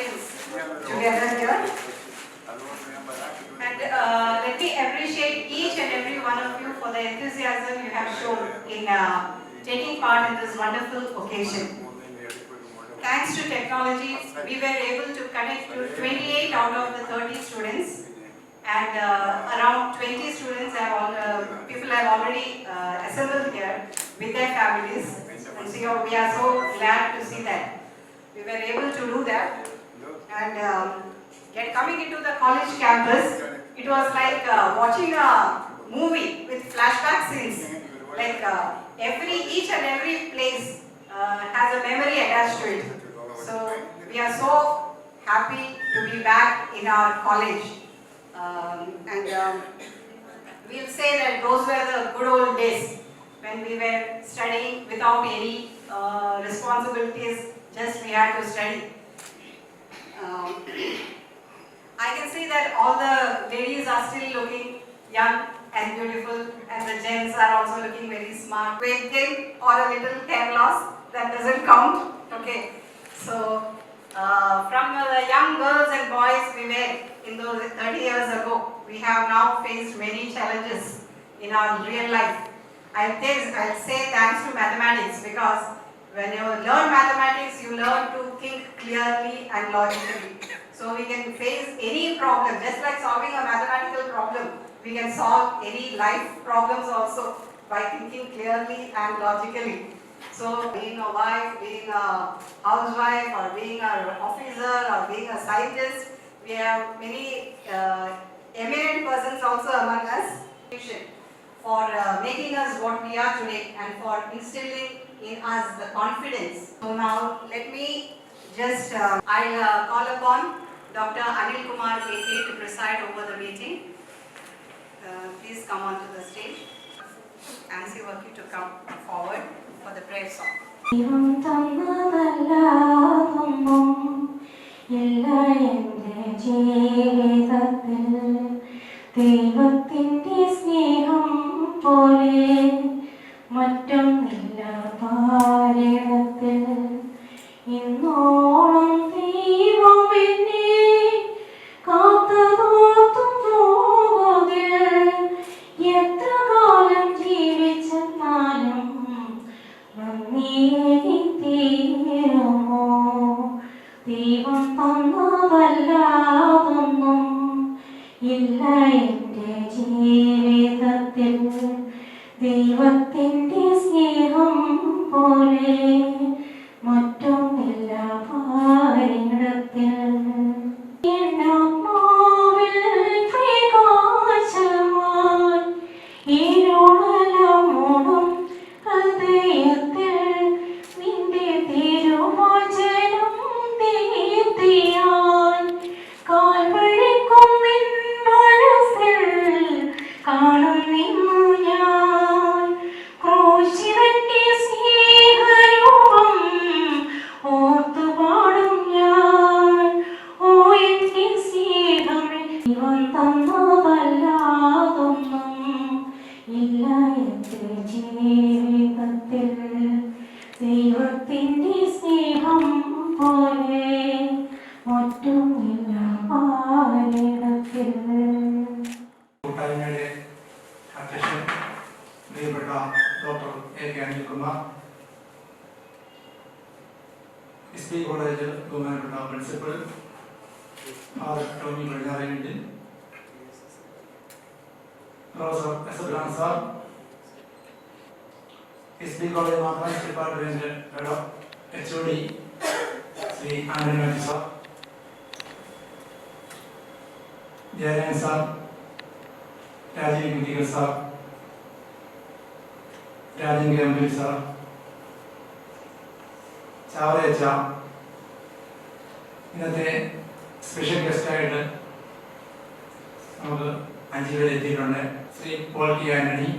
friends together here. And let me appreciate each and every one of you for the enthusiasm you have shown in taking part in this wonderful occasion. Thanks to technology, we were able to connect to 28 out of the 30 students, and around 20 students people have already assembled here with their families. And so we are so glad to see that we were able to do that. And coming into the college campus, it was like watching a movie with flashback scenes. Like each and every place has a memory attached to it. So we are so happy to be back in our college. We'll say that those were the good old days when we were studying without any responsibilities, just we had to study. I can see that all the ladies are still looking young and beautiful, and the gents are also looking very smart. Weight gain or a little hair loss, that doesn't count. Okay. So from the young girls and boys we were in those 30 years ago, we have now faced many challenges in our real life. I'll say thanks to mathematics, because when you learn mathematics, you learn to think clearly and logically. So we can face any problem, just like solving a mathematical problem. We can solve any life problems also by thinking clearly and logically. So being a wife, being a housewife, or being an officer, or being a scientist, we have many eminent persons also among us for making us what we are today and for instilling in us the confidence. So now let me just, I'll call upon Dr. Anil Kumar AK to preside over the meeting. Please come onto the stage. Nancy Worky to come forward for the prayer song. ദൈവത്തിൻ്റെ സ്നേഹം പോലെ മറ്റൊന്നില്ല പാരിടത്തിൽ. ഇന്നോളം ദൈവം എന്നെ കാത്തതോർത്തും പോകുകിൽ, എത്ര കാലം ജീവിച്ചെന്നാലും നന്ദിയേകി തീരുമോ? ദൈവം തന്നതല്ലാതൊന്നും ഇല്ല എൻ്റെ ജീവിതത്തിൽ. ദൈവത്തിൻ്റെ സ്നേഹം പോലെ മറ്റൊന്നില്ല പാരിടത്തിൽ. എന്നാത്മാവിൽ പ്രകാശമായി ഇരുളലമൂടും ഹൃദയത്തിൽ നിന്റെ തിരുവചനം ദീപ്തിയായി കാൽവഴിക്കും നിൻ മനസ്സിൽ കാണുന്നു ഞാൻ. ക്രൂശിതന്റെ സ്നേഹരൂപം ഓർത്തുപാടും ഞാൻ. ഓ എന്റെ സ്നേഹമേ, ദൈവം തന്നതല്ലാതൊന്നും ഇല്ല എൻ്റെ ജീവിതത്തിൽ. ദൈവത്തിൻ്റെ സ്നേഹം പോലെ മറ്റൊന്നില്ല പാരിടത്തിൽ. കൂട്ടായ്മയുടെ അധ്യക്ഷൻ പ്രിയപ്പെട്ട doctor A K Anilkumar, S P. College ബഹുമാനപ്പെട്ട principal father Tomy Padinjarendil, professor S Abraham sir, S P. College mathematics department HOD Shri Antony Mathew sir, Jayarajan sir, Rajeev കുട്ടികൾ സാർ, രാജൻ ഗംഭീർ സാർ, ചാവറയച്ച, ഇന്നത്തെ സ്പെഷ്യൽ ഗസ്റ്റായിട്ട് നമുക്ക് 5 പേര് എത്തിയിട്ടുണ്ട്. ശ്രീ പോൾ ടി ആന്റണി,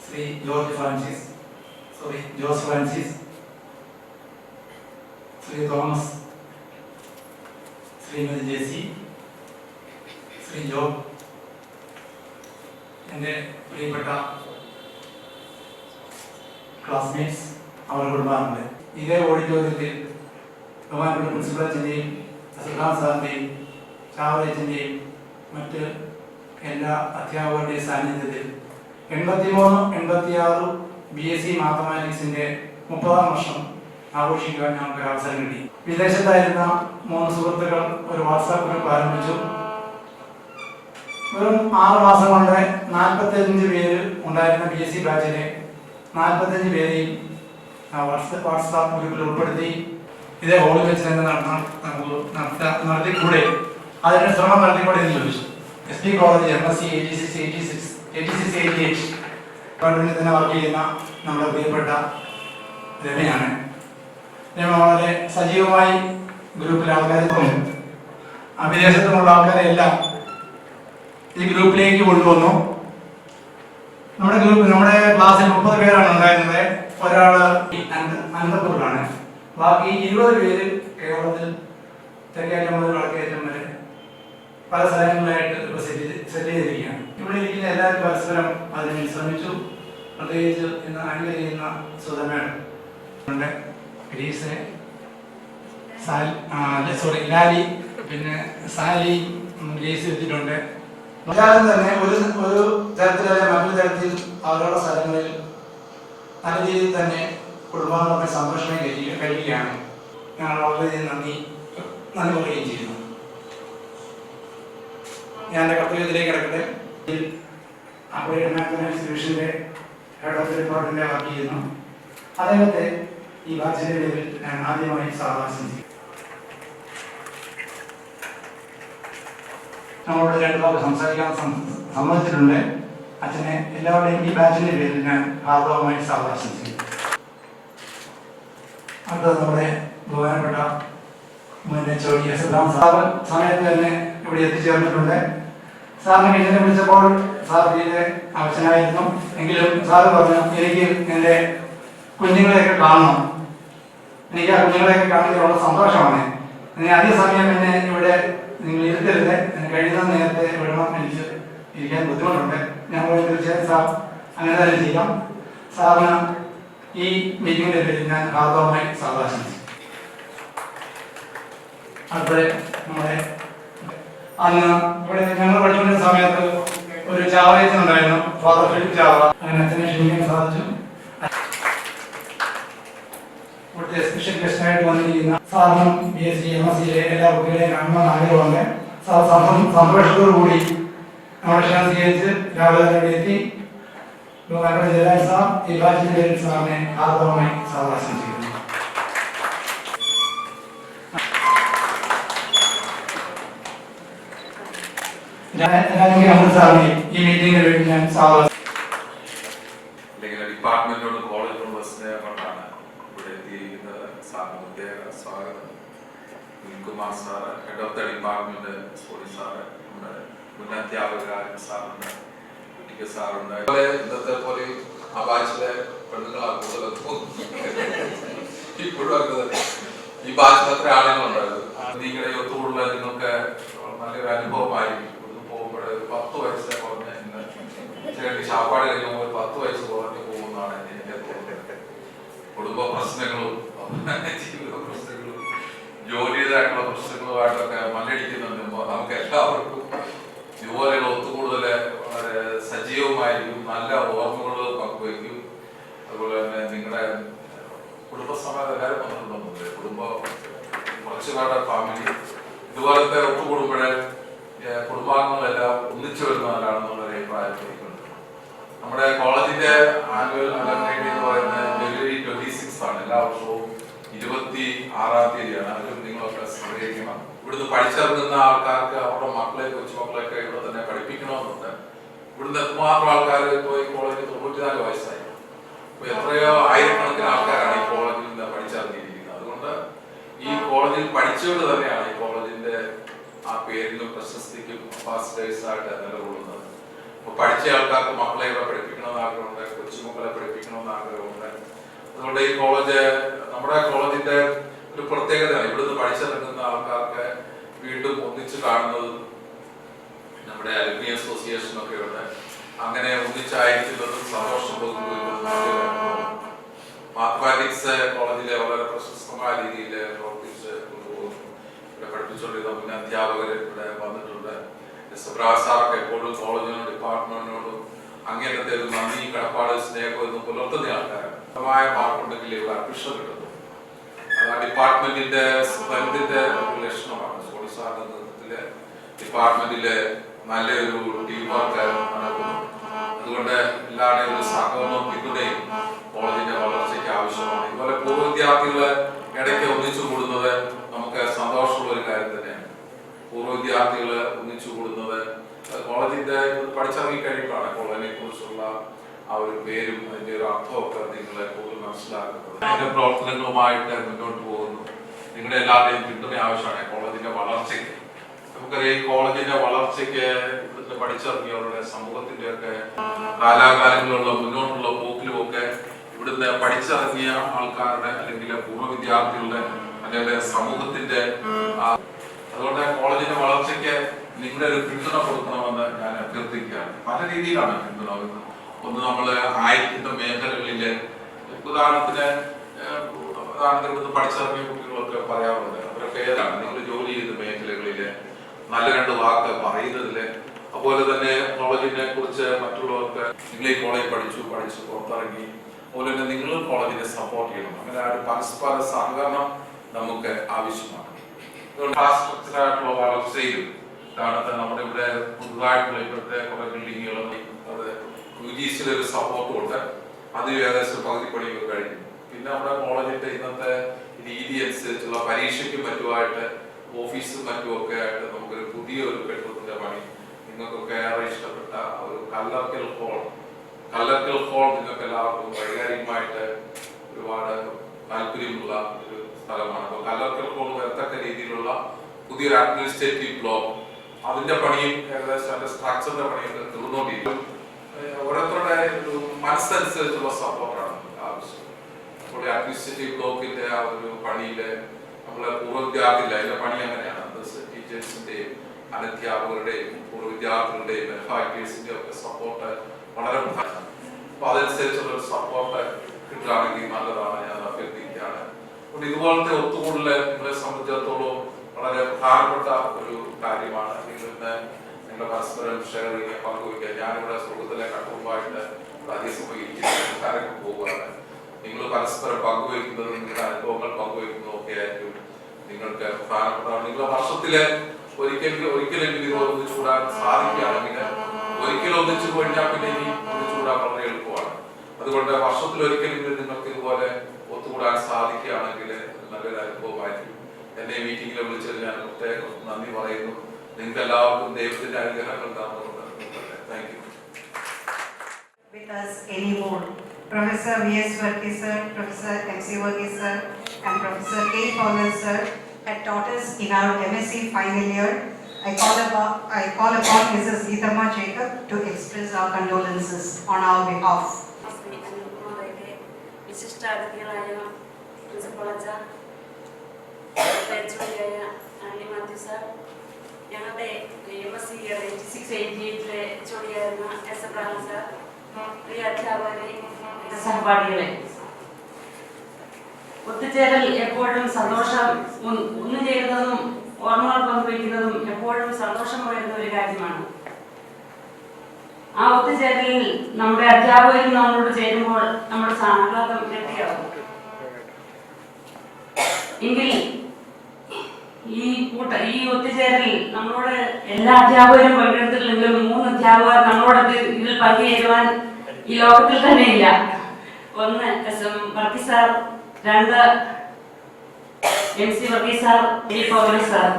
ശ്രീ ജോസ് ഫ്രാൻസിസ്, ശ്രീ തോമസ്, ശ്രീമതി ജെസി, ശ്രീ ജോബ്, എൻ്റെ പ്രിയപ്പെട്ട ക്ലാസ്മേറ്റ്സ്, അവരുടെ കുടുംബാംഗങ്ങൾ. ഇതേ ഓഡിറ്റോറിയത്തിൽ ബഹുമാനപ്പെട്ട പ്രിൻസിപ്പലച്ചൻ്റെയും അസുഖാൻ സാറിൻ്റെയും ചാവറേച്ചൻ്റെയും മറ്റ് എല്ലാ അധ്യാപകരുടെയും സാന്നിധ്യത്തിൽ 83-86 BSc മാത്തമാറ്റിക്സിൻ്റെ 30-ാം വർഷം ആഘോഷിക്കുവാൻ ഞങ്ങൾക്ക് അവസരം കിട്ടി. വിദേശത്തായിരുന്ന 3 സുഹൃത്തുക്കൾ ഒരു വാട്സാപ്പ് ഗ്രൂപ്പ് ആരംഭിച്ചു. വെറും 6 മാസം കൊണ്ട് 45 പേര് ഉണ്ടായിരുന്ന BSc ബാച്ചിലെ 45 പേരെയും വാട്സാപ്പ് ഗ്രൂപ്പിൽ ഉൾപ്പെടുത്തി ഇതേ ഹോളിൽ വെച്ച് തന്നെ നടത്തിക്കൂടെ, അതിന് ശ്രമം നടത്തിക്കൂടെ എന്ന് ചോദിച്ചു. SP കോളേജ് MSc 86-88 ഗവൺമെന്റിൽ തന്നെ വർക്ക് ചെയ്യുന്ന നമ്മുടെ പ്രിയപ്പെട്ട രമയാണ്. രമ വളരെ സജീവമായി ഗ്രൂപ്പിലെ ആൾക്കാർക്കും വിദേശത്തുമുള്ള ആൾക്കാരെ എല്ലാം ഈ ഗ്രൂപ്പിലേക്ക് കൊണ്ടുവന്നു. നമ്മുടെ ക്ലാസ്സിൽ 30 പേരാണ് ഉണ്ടായിരുന്നത്. ഒരാൾ അനന്തപൂരിലാണ്. ബാക്കി 20 പേര് കേരളത്തിൽ തെക്കേറ്റം മുതൽ വടക്കേറ്റം വരെ പല സ്ഥലങ്ങളിലായിട്ട് സെറ്റ് ചെയ്തിരിക്കുകയാണ്. ഇവിടെ ഇരിക്കുന്ന എല്ലാവരും പരസ്പരം അതിന് ശ്രമിച്ചു. പ്രത്യേകിച്ച് ഇന്ന് ആങ്കർ ചെയ്യുന്ന സുധമേണ്ട്, ഗ്രീസ്, ലാലി, പിന്നെ സാലി ഗ്രീസ് എത്തിയിട്ടുണ്ട്. എല്ലാവരും തന്നെ ഒരു തരത്തിലല്ല മറ്റൊരു തരത്തിൽ അവരുടെ സ്ഥലങ്ങളിൽ നല്ല രീതിയിൽ തന്നെ കുടുംബാംഗങ്ങളെ സംരക്ഷണം കഴിയുകയാണ്. ഞങ്ങൾ വളരെ നന്ദി പറയുകയും ചെയ്യുന്നു. ഞാൻ എൻ്റെ കർത്തവ്യത്തിലേക്ക് കിടക്കട്ടെ. അപ്ലൈഡ് മാത്തമാറ്റിക്സ് ഡിവിഷൻ്റെ ഹെഡ് ഓഫ് ഡിപ്പാർട്ട്മെൻറ്റ് വർക്ക് ചെയ്യുന്നു. അദ്ദേഹത്തെ ഈ ബാച്ചിൻ്റെ പേരിൽ ഞാൻ ആദ്യമായി സ്വാഗതം ചെയ്യും. നമ്മളോട് 2 വാക്ക് സംസാരിക്കാൻ സമ്മതിച്ചിട്ടുണ്ട്. അച്ഛനെ എല്ലാവരുടെയും ഈ ബാച്ചിൻ്റെ പേരിൽ ഞാൻ ഹാർദവമായി സ്വാഗതം ചെയ്യും. അടുത്തത് നമ്മുടെ ബഹുമാനപ്പെട്ട സാറ് സമയത്ത് തന്നെ ഇവിടെ എത്തിച്ചേർന്നിട്ടുണ്ട്. സാറിനെ എന്നെ വിളിച്ചപ്പോൾ സാർ തീരെ ആവശ്യമായിരുന്നു. എങ്കിലും സാറ് പറഞ്ഞു, എനിക്ക് എൻ്റെ കുഞ്ഞുങ്ങളെയൊക്കെ കാണണം, എനിക്ക് ആ കുഞ്ഞുങ്ങളെയൊക്കെ കാണുന്നതിനുള്ള സന്തോഷമാണ്. അധിക സമയം എന്നെ ഇവിടെ നിങ്ങൾ ഇരുത്തരുത്, കഴിയുന്ന നേരത്തെ വിടണം, എനിക്ക് ഇരിക്കാൻ ബുദ്ധിമുട്ടുണ്ട്. ഞാൻ തീർച്ചയായും സാർ അങ്ങനെ തന്നെ ചെയ്യാം. സാറിന് ഈ മീറ്റിങ്ങിൻ്റെ പേരിൽ ഞാൻ ഹാർദവമായി സ്വാഗതം ചെയ്യും. അടുത്ത നമ്മുടെ അന്ന് ഇവിടെ ഞങ്ങൾ പഠിക്കുന്ന സമയത്ത് ഒരു ചാവറേച്ചനുണ്ടായിരുന്നു, ഫാദർ ഫിലിപ്പ് ചാവറ. അങ്ങനെ അച്ഛനെ ക്ഷണിക്കാൻ സാധിച്ചു. ഇവിടുത്തെ സ്പെഷ്യൽ ഗസ്റ്റായിട്ട് വന്നിരിക്കുന്ന സാറിനും BSc MSc എല്ലാ കുട്ടികളെയും കാണുന്ന ആഗ്രഹമുണ്ട്. സാർ സന്തോഷത്തോടു കൂടി നമ്മുടെ ക്ഷണം സ്വീകരിച്ച് രാവിലെ തന്നെ എത്തി. ജയരാജ് സാർ ഈ ബാച്ചിന്റെ പേരിൽ സാറിനെ ഹാർദവമായി സ്വാഗതം ചെയ്യുന്നു. ഈ മീറ്റിംഗിന് വേണ്ടി ഞാൻ സ്വാഗതം. ഡിപ്പാർട്ട്മെന്റിനോട് കോളേജിനോട് സ്നേഹം ഇവിടെ എത്തിയിരിക്കുന്നത്. സാറിന് പ്രത്യേക സ്വാഗതം. Kumar sir, head of the department, sorry sir, നമ്മുടെ മുൻ അധ്യാപകരായ സാറുണ്ട്, കുട്ടിക്ക് സാറുണ്ട്. ഇന്നത്തെ പോലെ ആ ബാച്ചിലെ പെണ്ണുങ്ങളാണ് കൂടുതലും. ഇപ്പോഴും ഈ ബാച്ചിൽ അത്ര ആളുകളുണ്ടായിരുന്നു. നിങ്ങളുടെ ഒത്തുകൂടുതൽ നിങ്ങൾക്ക് നല്ലൊരു അനുഭവമായിരിക്കും. പോകുമ്പോൾ 10 വയസ്സ് കുറഞ്ഞ ഇന്ന് ശാപ്പാട് കഴിയുമ്പോൾ 10 വയസ്സ് കുറഞ്ഞ് പോകുന്നതാണ് എനിക്ക് തോന്നുന്നത്. കുടുംബ പ്രശ്നങ്ങളും ജീവിത പ്രശ്നങ്ങളും ജോലിയുടേതായിട്ടുള്ള പ്രശ്നങ്ങളുമായിട്ടൊക്കെ മല്ലടിക്കുന്നുണ്ട്. നമുക്ക് എല്ലാവർക്കും ഇതുപോലെയുള്ള ഒത്തുകൂടുതൽ വളരെ സജീവമായിരിക്കും, നല്ല ഓർമ്മകൾ പങ്കുവയ്ക്കും. അതുപോലെ തന്നെ നിങ്ങളുടെ കുടുംബസമേതം എല്ലാവരും വന്നിട്ടുണ്ടെന്നുണ്ട്. കുറച്ചുപേരുടെ ഫാമിലി ഇതുപോലത്തെ ഒത്തുകൂടുമ്പോഴേ കുടുംബാംഗങ്ങളെല്ലാം ഒന്നിച്ചു വരുന്നവരാണെന്നുള്ളൊരു അഭിപ്രായത്തിലേക്കുണ്ട്. നമ്മുടെ കോളേജിന്റെ ആനുവൽ അലംനൈറ്റ് എന്ന് പറയുന്നത് January 26 ആണ്. എല്ലാ വർഷവും 26-ാം തീയതിയാണ്. അതിലും നിങ്ങളൊക്കെ സഹകരിക്കണം. ഇവിടുന്ന് പഠിച്ചിറങ്ങുന്ന ആൾക്കാർക്ക് അവരുടെ മക്കളെ, കൊച്ചുമക്കളെയൊക്കെ ഇവിടെ തന്നെ പഠിപ്പിക്കണമെന്നുണ്ട്. ഇവിടുന്ന് എത്രമാത്രം ആൾക്കാർ ഇപ്പോൾ ഈ കോളേജിൽ 94 വയസ്സായി. അപ്പോൾ എത്രയോ ആയിരക്കണക്കിന് ആൾക്കാരാണ് ഈ കോളേജിൽ നിന്ന് പഠിച്ചിറങ്ങിയിരിക്കുന്നത്. അതുകൊണ്ട് ഈ കോളേജിൽ പഠിച്ചുകൊണ്ട് തന്നെയാണ് ഈ കോളേജിന്റെ ആ പേരിലും പ്രശസ്തിക്കും അംബാസിഡേഴ്സ് ആയിട്ട് നിലകൊള്ളുന്നത്. അപ്പോൾ പഠിച്ച ആൾക്കാർക്ക് മക്കളെ ഇവിടെ പഠിപ്പിക്കണമെന്ന് ആഗ്രഹമുണ്ട്, കൊച്ചുമക്കളെ പഠിപ്പിക്കണമെന്ന് ആഗ്രഹമുണ്ട്. അതുകൊണ്ട് ഈ കോളേജ്, നമ്മുടെ കോളേജിന്റെ ഒരു പ്രത്യേകതയാണ്. ഇവിടുന്ന് പഠിച്ചിറങ്ങുന്ന ആൾക്കാർക്ക് വീണ്ടും ഒന്നിച്ച് കാണുന്നതും നമ്മുടെ അലുമിനി അസോസിയേഷൻ ഒക്കെ ഉണ്ട്. അങ്ങനെ ഒന്നിച്ചായിരിക്കുന്നതും സന്തോഷം പങ്കുവയ്ക്കുന്നതും മാത്തമാറ്റിക്സ് കോളേജിലെ വളരെ പ്രശസ്തമായ രീതിയിൽ പ്രവർത്തിച്ച് ഇവിടെ പഠിപ്പിച്ചുകൊണ്ടിരുന്ന മുൻ അധ്യാപകർ ഇവിടെ വന്നിട്ടുണ്ട്. സാറൊക്കെ എപ്പോഴും കോളേജിനോടും ഡിപ്പാർട്ട്മെന്റിനോടും അങ്ങനത്തെ ഒരു നന്ദി, കടപ്പാട്, സ്നേഹം എന്ന് പുലർത്തുന്ന ആൾക്കാരാണ്. മാർക്കുണ്ടെങ്കിൽ ഇവിടെ അഡ്മിഷൻ കിട്ടുന്നു. അത് ആ ഡിപ്പാർട്ട്മെന്റിന്റെ സ്ട്രെങ്തിന്റെ ഒരു ലക്ഷണമാണ്. സോളി സാറിന്റെ നേതൃത്വത്തില് ഡിപ്പാർട്ട്മെന്റിലെ നല്ലൊരു ടീം വർക്ക് നടക്കുന്നു. അതുകൊണ്ട് എല്ലാവരുടെയും ഒരു സഹകരണവും പിന്തുണയും കോളേജിന്റെ വളർച്ചയ്ക്ക് ആവശ്യമാണ്. ഇതുപോലെ പൂർവ്വ വിദ്യാർത്ഥികള് ഇടയ്ക്ക് ഒന്നിച്ചു കൂടുന്നത് നമുക്ക് സന്തോഷമുള്ള ഒരു കാര്യം തന്നെയാണ്. പൂർവ്വ വിദ്യാർത്ഥികള് ഒന്നിച്ചു കൂടുന്നത് കോളേജിന്റെ പഠിച്ചിറങ്ങി കഴിയുമ്പോഴാണ് കോളേജിനെ കുറിച്ചുള്ള ആ ഒരു പേരും അതിന്റെ ഒരു അർത്ഥമൊക്കെ നിങ്ങളെ കൂടുതൽ മനസ്സിലാക്കുന്നത്. അതിന്റെ പ്രവർത്തനങ്ങളുമായിട്ട് മുന്നോട്ട് പോകുന്നു. നിങ്ങളുടെ എല്ലാവരുടെയും പിന്തുണ ആവശ്യമാണ് കോളേജിന്റെ വളർച്ചയ്ക്ക്. നമുക്കറിയാം, ഈ കോളേജിന്റെ വളർച്ചയ്ക്ക് ഇവിടുത്തെ പഠിച്ചിറങ്ങിയവരുടെ സമൂഹത്തിന്റെ ഒക്കെ കാലാകാലങ്ങളിലുള്ള മുന്നോട്ടുള്ള പോക്കിലും ഒക്കെ ഇവിടുന്ന് പഠിച്ചിറങ്ങിയ ആൾക്കാരുടെ അല്ലെങ്കിൽ പൂർവ്വ വിദ്യാർത്ഥികളുടെ അല്ലെങ്കിൽ സമൂഹത്തിന്റെ അതുകൊണ്ട് കോളേജിന്റെ വളർച്ചയ്ക്ക് നിങ്ങളുടെ ഒരു പിന്തുണ കൊടുക്കണമെന്ന് ഞാൻ അഭ്യർത്ഥിക്കുകയാണ്. പല രീതിയിലാണ് പിന്തുണ. ഒന്ന് നമ്മള് ആയിരിക്കുന്ന മേഖലകളില് ഉദാഹരണത്തിന് ഇവിടുന്ന് പഠിച്ചിറങ്ങിയ കുട്ടികളൊക്കെ പറയാറുണ്ട്. അവരൊക്കെ ഏതാണ് നിങ്ങൾ ജോലി ചെയ്ത മേഖലകളില് നല്ല രണ്ട് വാക്ക് പറയുന്നതില്, അതുപോലെ തന്നെ കോളേജിനെ കുറിച്ച് മറ്റുള്ളവർക്ക് നിങ്ങൾ ഈ കോളേജ് പഠിച്ചു പുറത്തിറങ്ങി, അതുപോലെ തന്നെ നിങ്ങളും കോളേജിനെ സപ്പോർട്ട് ചെയ്യണം. അങ്ങനെ ആ ഒരു പരസ്പര സഹകരണം നമുക്ക് ആവശ്യമാണ്. ഇൻഫ്രാസ്ട്രക്ചറായിട്ടുള്ള വളർച്ചയിലും നമ്മുടെ ഇവിടെ പുതുതായിട്ടുള്ള ഇപ്പോഴത്തെ കുറെ ബിൽഡിങ്ങുകളും അത് UGCയുടെ ഒരു സപ്പോർട്ടും ഉണ്ട്. അത് ഏകദേശം പകുതി പണിയൊക്കെ കഴിഞ്ഞു. പിന്നെ നമ്മുടെ കോളേജിന്റെ ഇന്നത്തെ രീതി അനുസരിച്ചുള്ള പരീക്ഷയ്ക്കും മറ്റുമായിട്ട് ഓഫീസും മറ്റുമൊക്കെ ആയിട്ട് നമുക്കൊരു പുതിയൊരു കെട്ടിടത്തിന്റെ പണി, നിങ്ങൾക്കൊക്കെ ഏറെ ഇഷ്ടപ്പെട്ട ഒരു കല്ലർക്കൽ ഹോൾ നിങ്ങൾക്ക് എല്ലാവർക്കും വൈകാരികമായിട്ട് ഒരുപാട് താല്പര്യമുള്ള ഒരു സ്ഥലമാണ്. അപ്പോൾ കല്ലർക്കൽ ഹോൾ വരത്തക്ക രീതിയിലുള്ള പുതിയൊരു അഡ്മിനിസ്ട്രേറ്റീവ് ബ്ലോക്ക്, അതിന്റെ പണിയും ഏകദേശം അതിന്റെ സ്ട്രക്ചറിന്റെ പണിയൊക്കെ തീർന്നുകൊണ്ടിരിക്കും. ഓരോരുത്തരുടെ ഒരു മനസ്സനുസരിച്ചുള്ള സപ്പോർട്ടാണ് ആവശ്യം. അപ്പോൾ അഡ്മിനിസ്ട്രേറ്റീവ് ബ്ലോക്കിന്റെ ആ ഒരു പണിയില് നമ്മളെ പൂർവ്വ വിദ്യാർത്ഥിയില്ല, അതിന്റെ പണി അങ്ങനെയാണ്. ടീച്ചേഴ്സിന്റെയും അനധ്യാപകരുടെയും പൂർവ്വ വിദ്യാർത്ഥികളുടെയും ഫാക്കൽറ്റീസിന്റെയും ഒക്കെ സപ്പോർട്ട് വളരെ പ്രധാനമാണ്. അപ്പൊ അതനുസരിച്ചുള്ള ഒരു സപ്പോർട്ട് കിട്ടുകയാണെങ്കിൽ നല്ലതാണ് ഞാൻ അഭ്യർത്ഥിക്കുകയാണ്. അതുകൊണ്ട് ഇതുപോലത്തെ ഒത്തുകൂടല് നിങ്ങളെ സംബന്ധിച്ചിടത്തോളം വളരെ പ്രധാനപ്പെട്ട ഒരു കാര്യമാണ്. നിങ്ങളുടെ പരസ്പരം ഷെയർ ചെയ്യുക, പങ്കുവയ്ക്കുക. ഞാനിവിടെ സുഹൃത്തിലെ കട്ടുമ്പായിട്ട് കാര്യങ്ങൾ പോവുകയാണ്. നിങ്ങൾ പരസ്പരം പങ്കുവയ്ക്കുന്നതും നിങ്ങളുടെ അനുഭവങ്ങൾ പങ്കുവയ്ക്കുന്നതും ഒക്കെ ആയിരിക്കും നിങ്ങൾക്ക് പ്രധാനപ്പെട്ടതാണ്. നിങ്ങളുടെ വർഷത്തില് ഒരിക്കലെങ്കിലും ഇത് ഒന്നിച്ചുകൂടാൻ സാധിക്കുകയാണെങ്കിൽ, ഒരിക്കലും ഒന്നിച്ചു കഴിഞ്ഞാൽ പിന്നെ ഇനി ഒന്നിച്ചുകൂടാൻ വളരെ എളുപ്പമാണ്. അതുകൊണ്ട് വർഷത്തിൽ ഒരിക്കലെങ്കിലും നിങ്ങൾക്ക് ഇതുപോലെ ഒത്തുകൂടാൻ സാധിക്കുകയാണെങ്കിൽ നല്ലൊരു അനുഭവമായിരിക്കും. എന്നെ മീറ്റിംഗിൽ വിളിച്ചത് ഞാൻ പ്രത്യേകം നന്ദി പറയുന്നു. നിങ്ങൾക്ക് എല്ലാവർക്കും ദൈവത്തിന്റെ അനുഗ്രഹങ്ങൾ ഉണ്ടാകുന്നുണ്ട്. Thank you. With us anymore, Professor V.S. Varghese sir, Professor M.C. Varghese sir, and Professor K. Fowler sir had taught us in our MSc final year. I call upon Mrs. Geethamma Jacob to express our condolences on our behalf. വിശിഷ്ടാതിഥികളായ principal അച്ഛ, Andy Mathew sir, ഞങ്ങളുടെ MSc 86-88 ജോലിയായിരുന്ന S Abraham sir, പ്രിയ അധ്യാപകരെ, സഹപാഠികളെ, ഒത്തുചേരൽ എപ്പോഴും സന്തോഷം, ഒന്നുചേരുന്നതും ഓർമ്മകൾ പങ്കുവയ്ക്കുന്നതും എപ്പോഴും സന്തോഷം പകരുന്ന ഒരു കാര്യമാണ്. ആ ഒത്തുചേരലിൽ നമ്മുടെ അധ്യാപകരും നമ്മളോട് ചേരുമ്പോൾ നമ്മുടെ ആഹ്ലാദം ഇരട്ടിയാവും. എങ്കിൽ ഈ ഒത്തുചേരലിൽ നമ്മളോട് എല്ലാ അധ്യാപകരും പങ്കെടുത്തിട്ടില്ലെങ്കിലും 3 അധ്യാപകർ നമ്മളോട് ഇതിൽ പങ്കുചേരുവാൻ ഈ ലോകത്തിൽ തന്നെ ഇല്ല. 1 Varghese sir, 2 MC Varghese sir, K. Fowler sir.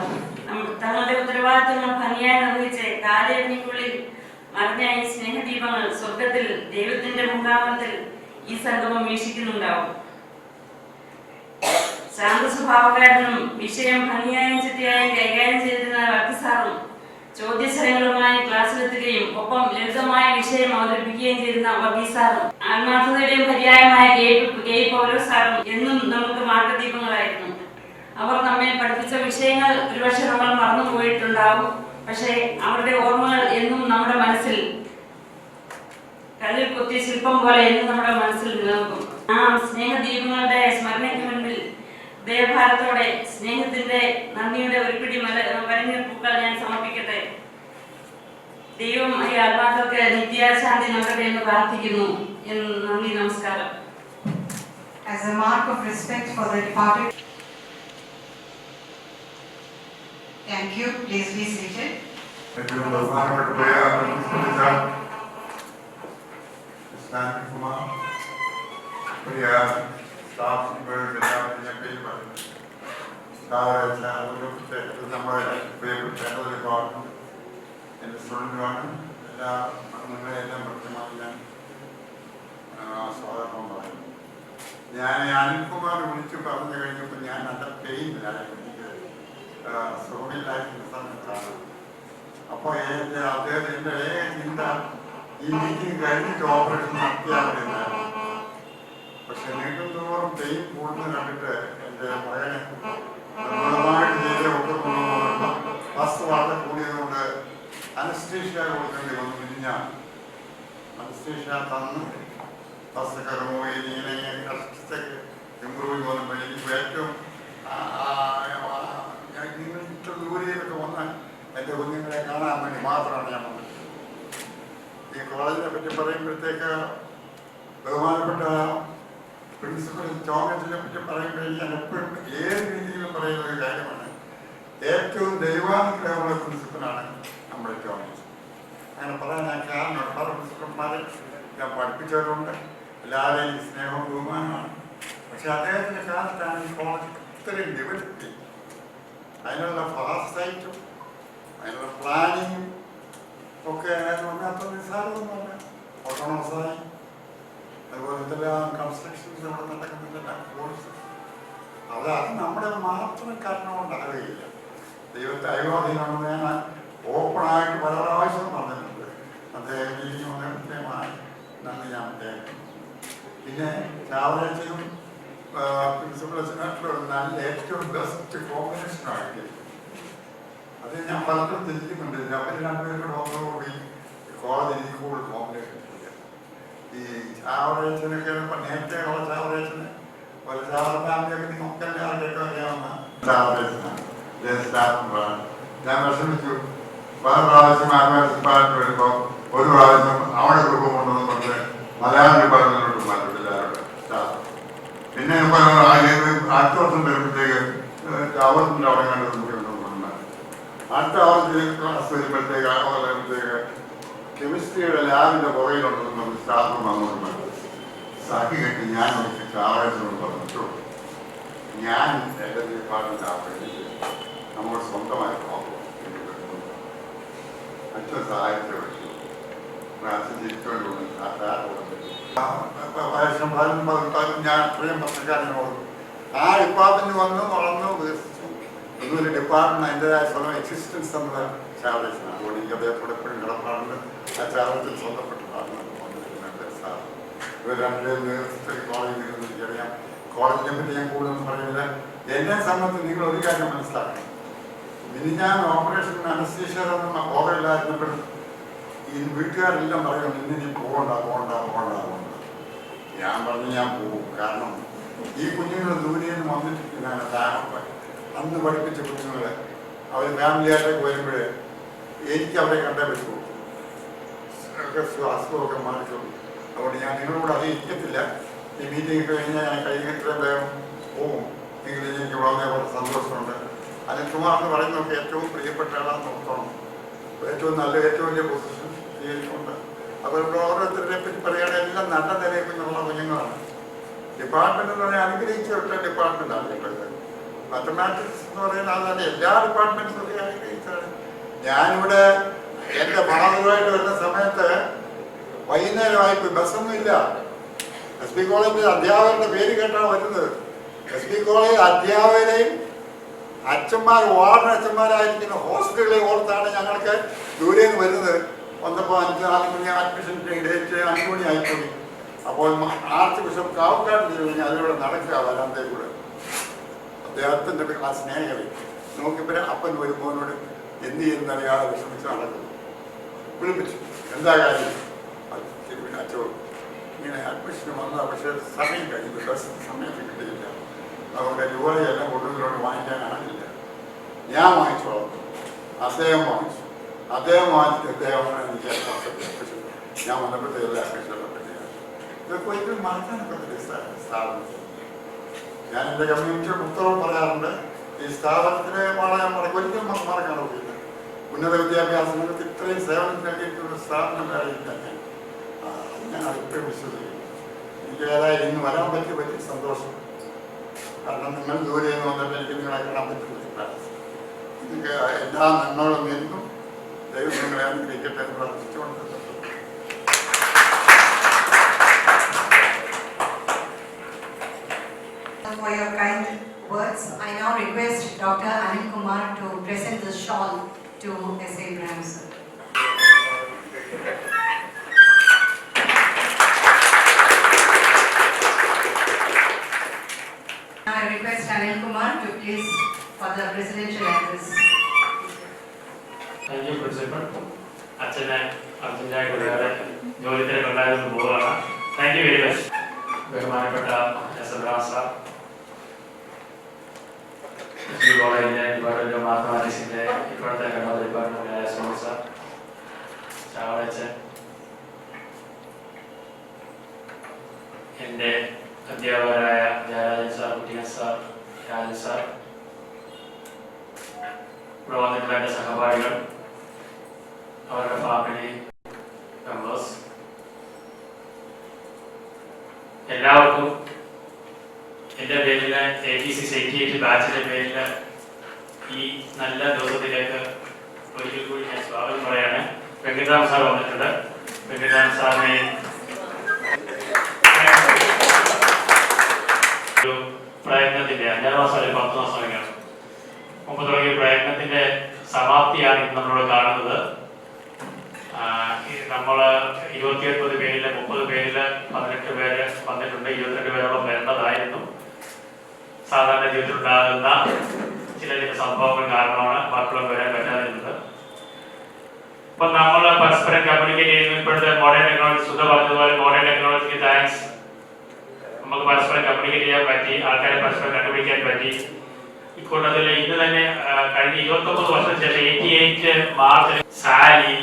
തങ്ങളുടെ ഉത്തരവാദിത്തങ്ങൾ ഭംഗിയായി നിർവഹിച്ച് കാലയളവിനുള്ളിൽ മറിഞ്ഞ ഈ സ്നേഹദീപങ്ങൾ സ്വർഗത്തിൽ ദൈവത്തിന്റെ മുഖാമത്തിൽ ഈ സംഗമം വീക്ഷിക്കുന്നുണ്ടാവും. ശാന്ത സ്വഭാവക്കാരനും വിഷയം ഭംഗിയായും ചിട്ടയായും കൈകാര്യം ചെയ്തിരുന്ന വർഗീസ് സാറും ചോദ്യശരങ്ങളുമായി ക്ലാസ്സിലെത്തുകയും ഒപ്പം ലളിതമായ വിഷയം അവതരിപ്പിക്കുകയും ചെയ്തിരുന്ന വർഗീസ് സാറും ആത്മാർത്ഥതയുടെയും പര്യായമായ K. Fowler സാറും എന്നും നമുക്ക് മാർഗദീപങ്ങളായിരുന്നു. അവർ നമ്മെ പഠിപ്പിച്ച വിഷയങ്ങൾ ഒരുപക്ഷെ നമ്മൾ മറന്നുപോയിട്ടുണ്ടാവും. പക്ഷേ അവരുടെ ഓർമ്മകൾ എന്നും നമ്മുടെ മനസ്സിൽ കല്ലിൽ കൊത്തിയ ശില്പം പോലെ എന്നും നമ്മുടെ മനസ്സിൽ നിലനിൽക്കും. ആ സ്നേഹദീപങ്ങളുടെ സ്മരണയ്ക്ക് മുൻപിൽ ദേവഭാരത്തോടെ സ്നേഹത്തിന്റെ നന്ദിയുടെ ഒരു പിടി വരഞ്ഞ പൂക്കൾ ഞാൻ സമർപ്പിക്കട്ടെ. ദൈവം ഈ ആത്മാക്കൾക്ക് നിത്യാശാന്തി നൽകട്ടെ എന്ന് പ്രാർത്ഥിക്കുന്നു. നന്ദി, നമസ്കാരം. As a mark of respect for the departed. Thank you. Please be seated. എൻ്റെ സ്റ്റുഡൻറ്റുമാണ്. നിങ്ങളെല്ലാം കൃത്യമായി ഞാൻ സ്വാഗതം പറയും. ഞാൻ അനിൽകുമാർ വിളിച്ച് പറഞ്ഞു കഴിഞ്ഞപ്പോൾ ഞാൻ നല്ല പെയിനിലായിരുന്നു, എനിക്ക് സുഖമില്ലായിരുന്ന സമയത്താണ്. അപ്പോൾ അദ്ദേഹത്തിൻ്റെ ചിന്ത ഈ മീറ്റിംഗ് കഴിഞ്ഞിട്ട് ഓപ്പറേഷൻ നടത്തിയാൽ മതിയെന്നായിരുന്നു. പക്ഷെ നീണ്ടും തോറും പെയിൻ കൂടുന്നത് കണ്ടിട്ട് എൻ്റെ മകനെ നിർബന്ധമായിട്ട് ചെയ്ത് കൊണ്ടുപോകുമ്പോൾ ഫസ്റ്റ് വളരെ കൂടിയതുകൊണ്ട് അനസ്തീഷ്യ കൊടുക്കേണ്ടി വന്നു. ഞാൻ അനസ്തീഷ്യ തന്ന് ഫസ്റ്റൊക്കെ റിമൂവ് ചെയ്ത് ഇങ്ങനെ കഷ്ടത്തേക്ക് ഇമ്പ്രൂവ് ചെയ്യുമ്പോൾ എനിക്ക് ഏറ്റവും നിങ്ങൾ ഇത്ര ദൂരയിലൊക്കെ വന്നാൽ എൻ്റെ കുഞ്ഞുങ്ങളെ കാണാൻ വേണ്ടി മാത്രമാണ് ഞാൻ വന്നത്. ഈ കോളേജിനെ പറ്റി പറയുമ്പോഴത്തേക്ക് ബഹുമാനപ്പെട്ട പ്രിൻസിപ്പൽ ചോമസിനെ പറ്റി പറയുമ്പോൾ ഞാൻ എപ്പോഴും ഏത് രീതിയിലും പറയുന്ന ഒരു കാര്യമാണ്, ഏറ്റവും ദൈവാനുഗ്രഹമുള്ള പ്രിൻസിപ്പലാണ് നമ്മുടെ ചോമസ്. അങ്ങനെ പറയാൻ ഞാൻ കാരണം പല പ്രിൻസിപ്പൽമാരെ ഞാൻ പഠിപ്പിച്ചവരുണ്ട്, എല്ലാവരെയും എനിക്ക് സ്നേഹവും ബഹുമാനമാണ്. പക്ഷെ അദ്ദേഹത്തിൻ്റെ കാലത്താണ് ഈ കോളേജ് ഇത്രയും ഡെവലപ്പ്, അതിനുള്ള ഫാസ്റ്റായിട്ടും അതിനുള്ള പ്ലാനിങ്ങും ഒക്കെ വന്നാത്ത നിസ്സാരമൊന്നുമല്ല. ഓട്ടോണമസായി അതുപോലെ ഇതെല്ലാം കൺസ്ട്രക്ഷൻസ് ഇവിടെ നടക്കുന്നില്ല, കോഴ്സ് അത് നമ്മുടെ മാത്രം കാരണം കൊണ്ടാകുകയില്ല. ദൈവത്തെ അയോധീനമെന്ന് ഞാൻ ഓപ്പണായിട്ട് പല പ്രാവശ്യം പറഞ്ഞിട്ടുണ്ട്. അദ്ദേഹം ഈ കൃത്യമായി നന്ദി ഞാൻ അദ്ദേഹം. പിന്നെ ചാവറേച്ചനും പ്രിൻസിപ്പൽസിനായിട്ടുള്ള നല്ല ഏറ്റവും ബെസ്റ്റ് കോമ്പിനേഷനാണ്. അത് ഞാൻ പലപ്പോഴും തിരിക്കുന്നുണ്ട്. അവർ രണ്ടുപേരുടെ ഒന്നുകൂടി കോളേജിൽ എനിക്ക് കൂടുതൽ കോമ്പിനേഷൻ ഇല്ല. ഈ ചാവറേച്ചനൊക്കെ നേരത്തെ ഉള്ള ചാവറേച്ചന് ഒരു ചാവറ ഫാമിലിയൊക്കെ നിങ്ങൾക്ക് എല്ലാവർക്കൊക്കെ അറിയാവുന്ന ചാവറേച്ചനാണ്. ഞാൻ വിഷമിച്ചു. പല പ്രാവശ്യം ആത്മാവിപ്പാട്ട് വരുമ്പോൾ ഒരു പ്രാവശ്യം അവിടെ ഗ്രൂപ്പ് കൊണ്ടുവന്ന് പറഞ്ഞ് മലയാളം ഡിപ്പാർട്ട്മെന്റിലോട്ട് മാറ്റും എല്ലാവരുടെ സ്റ്റാഫ്. പിന്നെ അടുത്ത വർഷം വരുമ്പോഴത്തേക്ക് അവർക്ക് അവിടെ കണ്ടത് അടുത്ത ആവർത്തി ക്ലാസ് വരുമ്പോഴത്തേക്ക് വരുമ്പോഴത്തേക്ക് കെമിസ്ട്രിയുടെ ലാബിൻ്റെ പുറകിലുണ്ടെന്ന് പറഞ്ഞ് സ്റ്റാഫും അങ്ങോട്ട് മാറ്റും. സഖി കെട്ടി ഞാൻ നോക്കി ചാവറേച്ചനോട് പറഞ്ഞു, ഞാൻ എൻ്റെ ഡിപ്പാർട്ട്മെന്റ് ആവുകയും നമ്മൾ സ്വന്തമായി പോകും അച്ഛൻ സഹായിച്ച വെച്ചു അച്ഛൻ തിരിച്ചുകൊണ്ട് ഞാൻ അത്രയും പത്രക്കാരനോട് ആ ഡിപ്പാർട്ട്മെന്റ് വന്ന് വളർന്നു വികസിച്ചു. ഇതൊരു ഡിപ്പാർട്ട്മെന്റ് അതിൻ്റെതായ സ്വന്തം എക്സിസ്റ്റൻസ് എന്നുള്ള ചാവറേച്ചനാണ്. അതുകൊണ്ട് എനിക്ക് അദ്ദേഹത്തോടെ എപ്പോഴും കിടപ്പാടുണ്ട്. ആ ചാവറേച്ചൻ സ്വന്തപ്പെട്ടതാണ്. ഇവർ രണ്ടുപേരും നേതൃത്വത്തിൽ കോളേജിൽ എനിക്കറിയാം. കോളേജിനെ പറ്റി ഞാൻ കൂടുതലൊന്നും പറയുന്നില്ല. എന്നെ സംബന്ധിച്ച് നിങ്ങൾ ഒരു കാര്യം മനസ്സിലാക്കണം. ഇനി ഞാൻ ഓപ്പറേഷൻ അനസ്തീഷ്യ ഓർഡറില്ലായിരുന്നപ്പോഴും ഈ വീട്ടുകാരെല്ലാം പറയും ഇന്ന് നീ പോകണ്ട. ഞാൻ പറഞ്ഞു ഞാൻ പോകും. കാരണം ഈ കുഞ്ഞുങ്ങൾ ദൂരെ നിന്ന് വന്നിട്ടിരിക്കുന്നതാണ് താമസം. അന്ന് പഠിപ്പിച്ച കുഞ്ഞുങ്ങളെ അവർ ഫാമിലിയായിട്ടൊക്കെ വരുമ്പോൾ എനിക്ക് അവരെ കണ്ടേ പറ്റുള്ളൂ. അസുഖമൊക്കെ മാറിക്കുള്ളൂ. അതുകൊണ്ട് ഞാൻ നിങ്ങളോട് അത് ഇരിക്കത്തില്ല. ഈ മീറ്റിംഗ് കഴിഞ്ഞാൽ ഞാൻ കഴിഞ്ഞിത്രയും വേഗം പോകും. എങ്കിലും എനിക്ക് വളരെ സന്തോഷമുണ്ട്. അനിൽകുമാർ എന്ന് പറയുന്നതൊക്കെ ഏറ്റവും പ്രിയപ്പെട്ട ആളാന്ന് നോക്കണം. ഏറ്റവും നല്ല ഏറ്റവും വലിയ പൊസിഷൻ ചെയ്തിട്ടുണ്ട്. അവരുടെ ഓരോരുത്തരെ പറ്റി പറയുകയാണെങ്കിൽ എല്ലാം നല്ല നിലയിൽ നിന്നുള്ള കുഞ്ഞുങ്ങളാണ്. ഡിപ്പാർട്ട്മെന്റ് എന്ന് പറഞ്ഞാൽ അനുഗ്രഹിച്ച ഒറ്റ ഡിപ്പാർട്ട്മെന്റാണ് ഇപ്പോഴത്തെ. മാത്തമാറ്റിക്സ് എന്ന് പറയുന്നത് അതല്ല, എല്ലാ ഡിപ്പാർട്ട്മെന്റ്സും ഒക്കെ അനുഗ്രഹിച്ചാണ്. ഞാനിവിടെ എൻ്റെ ഫാദറുമായിട്ട് വരുന്ന സമയത്ത് വൈകുന്നേരമായിപ്പോയി, ബസ്സൊന്നും ഇല്ല. എസ് പി കോളേജിൽ അധ്യാപകരുടെ പേര് കേട്ടാണ് വരുന്നത്. എസ് പി കോളേജ് അധ്യാപകരെയും വാർഡ് അച്ഛന്മാരായിരിക്കുന്ന ഹോസ്റ്റലുകളെ ഓർത്താണ് ഞങ്ങൾക്ക് ദൂരെ നിന്ന് വരുന്നത്. വന്നപ്പോൾ 4 മണി അഡ്മിഷൻ ഡേറ്റ് 5 മണി ആയിപ്പോയി. അപ്പോൾ ആർച്ച് ബിഷപ്പ് കാവക്കാട് കഴിഞ്ഞാൽ അതിലൂടെ നടക്കുക വരാന്തേ കൂടെ. അദ്ദേഹത്തിൻ്റെ ആ സ്നേഹികളെ നോക്കിയപ്പോൾ അപ്പൻ വരുമ്പോനോട് എന്ത് ചെയ്യുന്നറിയാതെ വിഷമിച്ച് നടക്കുന്നു. വിളിപ്പിച്ചു, എന്താ കാര്യം? അച്ഛോ ഇങ്ങനെ അഡ്മിഷന് വന്നാൽ പക്ഷേ സമയം കഴിഞ്ഞു, ബസ് സമയത്ത് കിട്ടിയില്ല. അതുകൊണ്ട് രൂപയെല്ലാം കൊണ്ടുവന്നിട്ട് വാങ്ങിക്കാൻ ആളില്ല. ഞാൻ വാങ്ങിച്ചോളാം. അദ്ദേഹം വാങ്ങിച്ചു. അദ്ദേഹം വാങ്ങിച്ചിട്ട് അദ്ദേഹമാണ് എനിക്ക് അർപ്പിച്ചത്. ഞാൻ വന്നപ്പോഴത്തേക്ക് അർപ്പിച്ചതാണ്. ഇതൊക്കെ ഒരിക്കലും മറക്കാനൊക്കെ സ്ഥാപനത്തിൽ ഞാൻ എൻ്റെ കമ്മ്യൂണിറ്റിയുടെ പുസ്തകം പറയാറുണ്ട്. ഈ സ്ഥാപനത്തിനെ ഞാൻ ഒരിക്കലും മറക്കാൻ കഴിയില്ല. ഉന്നത വിദ്യാഭ്യാസ രംഗത്ത് ഇത്രയും സേവനം നൽകിയിട്ടുള്ള സ്ഥാപനം തന്നെ ഞാൻ ഇപ്പോഴും വിശ്വസിക്കുന്നു. എനിക്ക് ഏതായാലും ഇന്ന് വരാൻ പറ്റിയ സന്തോഷം. കാരണം നിങ്ങൾ ജോലി ചെയ്യുന്ന വന്നിട്ട് എനിക്ക് നിങ്ങളെ കാണാൻ പറ്റുന്നില്ല. എനിക്ക് എല്ലാ നന്മകളും നേരുന്നു. ദൈവം നിങ്ങളെ അനുഗ്രഹിക്കട്ടെ എന്ന് പ്രാർത്ഥിച്ചുകൊണ്ട് For your kind words, I now request Dr. Anil Kumar to present the shawl to S.A. Ibrahim sir. Now I request Anil Kumar to please for the presidential address. Thank you, Principal. അച്ഛനെ അർജന്റായിട്ട് ജോലി തിരക്കുണ്ടായിരുന്നു പോവുകയാണ്. Thank you very much. ബഹുമാനപ്പെട്ട S Abraham sir, കോളേജിലെ department of മാത്തമാറ്റിക്സിന്റെ ഇപ്പോഴത്തെ head of department Sony sir, ചാവളച്ചൻ, എൻ്റെ അധ്യാപകരായ Jayarajan sir, Kuttiyan sir, Rajan sir, ഇവിടെ വന്നിട്ടുള്ള എൻ്റെ സഹപാഠികൾ, അവരുടെ ഫാമിലി മെമ്പേഴ്സ്, എല്ലാവർക്കും എൻ്റെ പേരിൽ 86-88 ബാച്ചിൻ്റെ പേരിൽ ഈ നല്ല ദിവസത്തിലേക്ക് ഒരിക്കൽ കൂടി ഞാൻ സ്വാഗതം പറയാണ്. വെങ്കിട്ടരാമൻ സാർ വന്നിട്ടുണ്ട്. വെങ്കിട്ടരാമൻ സാറിനെ ഒരു പ്രയത്നത്തിൻ്റെ 5 മാസം അല്ലെങ്കിൽ 10 മാസം മുമ്പ് തുടങ്ങിയ പ്രയത്നത്തിൻ്റെ സമാപ്തിയാണ് ഇന്ന് നമ്മളോട് കാണുന്നത്. നമ്മൾ 29 പേരിൽ 30 പേരിൽ 18 പേര് വന്നിട്ടുണ്ട്. 22 പേരോളം വരേണ്ടതായിരുന്നു. സാധാരണ ജീവിതത്തിൽ ഉണ്ടാകുന്ന ചില സംഭവങ്ങൾ കാരണമാണ് ബാക്കിയുള്ളവർ വരാൻ പറ്റാതിരുന്നത്. അപ്പൊ നമ്മൾ പരസ്പരം കമ്മ്യൂണിക്കേറ്റ് ചെയ്യുന്നു. ഇപ്പോഴത്തെ മോഡേൺ ടെക്നോളജി സുധ പറഞ്ഞതുപോലെ മോഡേൺ ടെക്നോളജിക്ക് താങ്ക്സ്. നമുക്ക് പരസ്പരം കമ്മ്യൂണിക്കേറ്റ് ചെയ്യാൻ പറ്റി, ആൾക്കാരെ പരസ്പരം കണ്ടുപിടിക്കാൻ പറ്റി. ഇക്കൂട്ടത്തിൽ ഇന്ന് തന്നെ കഴിഞ്ഞ 29 വർഷം ശേഷം 88 മാർച്ച് സാലി,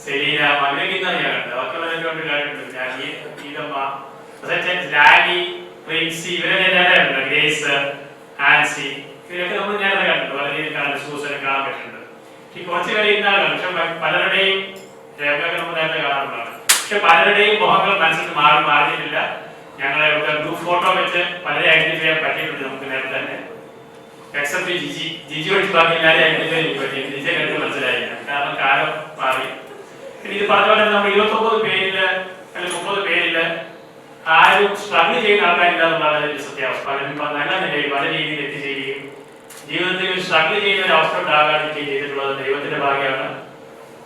സെലീന, മകനക്കിന്നാണ് ഞാൻ കണ്ടത്. ബാക്കിയുള്ളവരൊക്കെ കൊണ്ട് കാര്യമുണ്ട്. ഗീതമ്മ, ലാലി, പ്രിൻസി, ഇവരെ നേരത്തെ ഗ്രേസ്, ആൻസി, ഇവരൊക്കെ നമ്മൾ നേരത്തെ കണ്ടിട്ടുണ്ട്. വളരെ കാണുന്നത് സൂസനെ കാണാൻ പറ്റുന്നുണ്ട്. ഈ കുറച്ച് പേര് ഇന്നാണ്. പക്ഷെ പലരുടെയും രേഖകൾ നമ്മൾ നേരത്തെ കാണാറുള്ളതാണ്. പക്ഷെ പലരുടെയും മുഖങ്ങൾ മനസ്സിൽ മാറിയിട്ടില്ല. ഞങ്ങളെ ഗ്രൂപ്പ് ഫോട്ടോ വെച്ച് പലരെ ഐഡന്റിഫൈ ചെയ്യാൻ പറ്റിയിട്ടുണ്ട് നമുക്ക് നേരത്തെ തന്നെ. എക്സെപ്റ്റ് ജിജി ഒഴിച്ച് ബാക്കി എല്ലാവരും ഐഡന്റിഫൈ ചെയ്യാൻ പറ്റി. ജിജെ കണ്ടിട്ട് മനസ്സിലായില്ല, കാരണം കാലം മാറി. ഇത് പറഞ്ഞ പോലെ നമ്മൾ 29 പേരില് അല്ലെങ്കിൽ 30 പേരില് ആരും സ്ട്രഗിൾ ചെയ്യുന്ന ആൾക്കാരില്ല എന്നുള്ളതാണ് സത്യാവസ്ഥ. പലരും നല്ല നിലയിൽ പല രീതിയിൽ എത്തിച്ചേരുകയും ജീവിതത്തിൽ സ്ട്രഗിൾ ചെയ്യുന്ന ഒരു അവസ്ഥ ഉണ്ടാകാതിരിക്കുകയും ചെയ്തിട്ടുള്ളത് ദൈവത്തിന്റെ ഭാഗ്യമാണ്.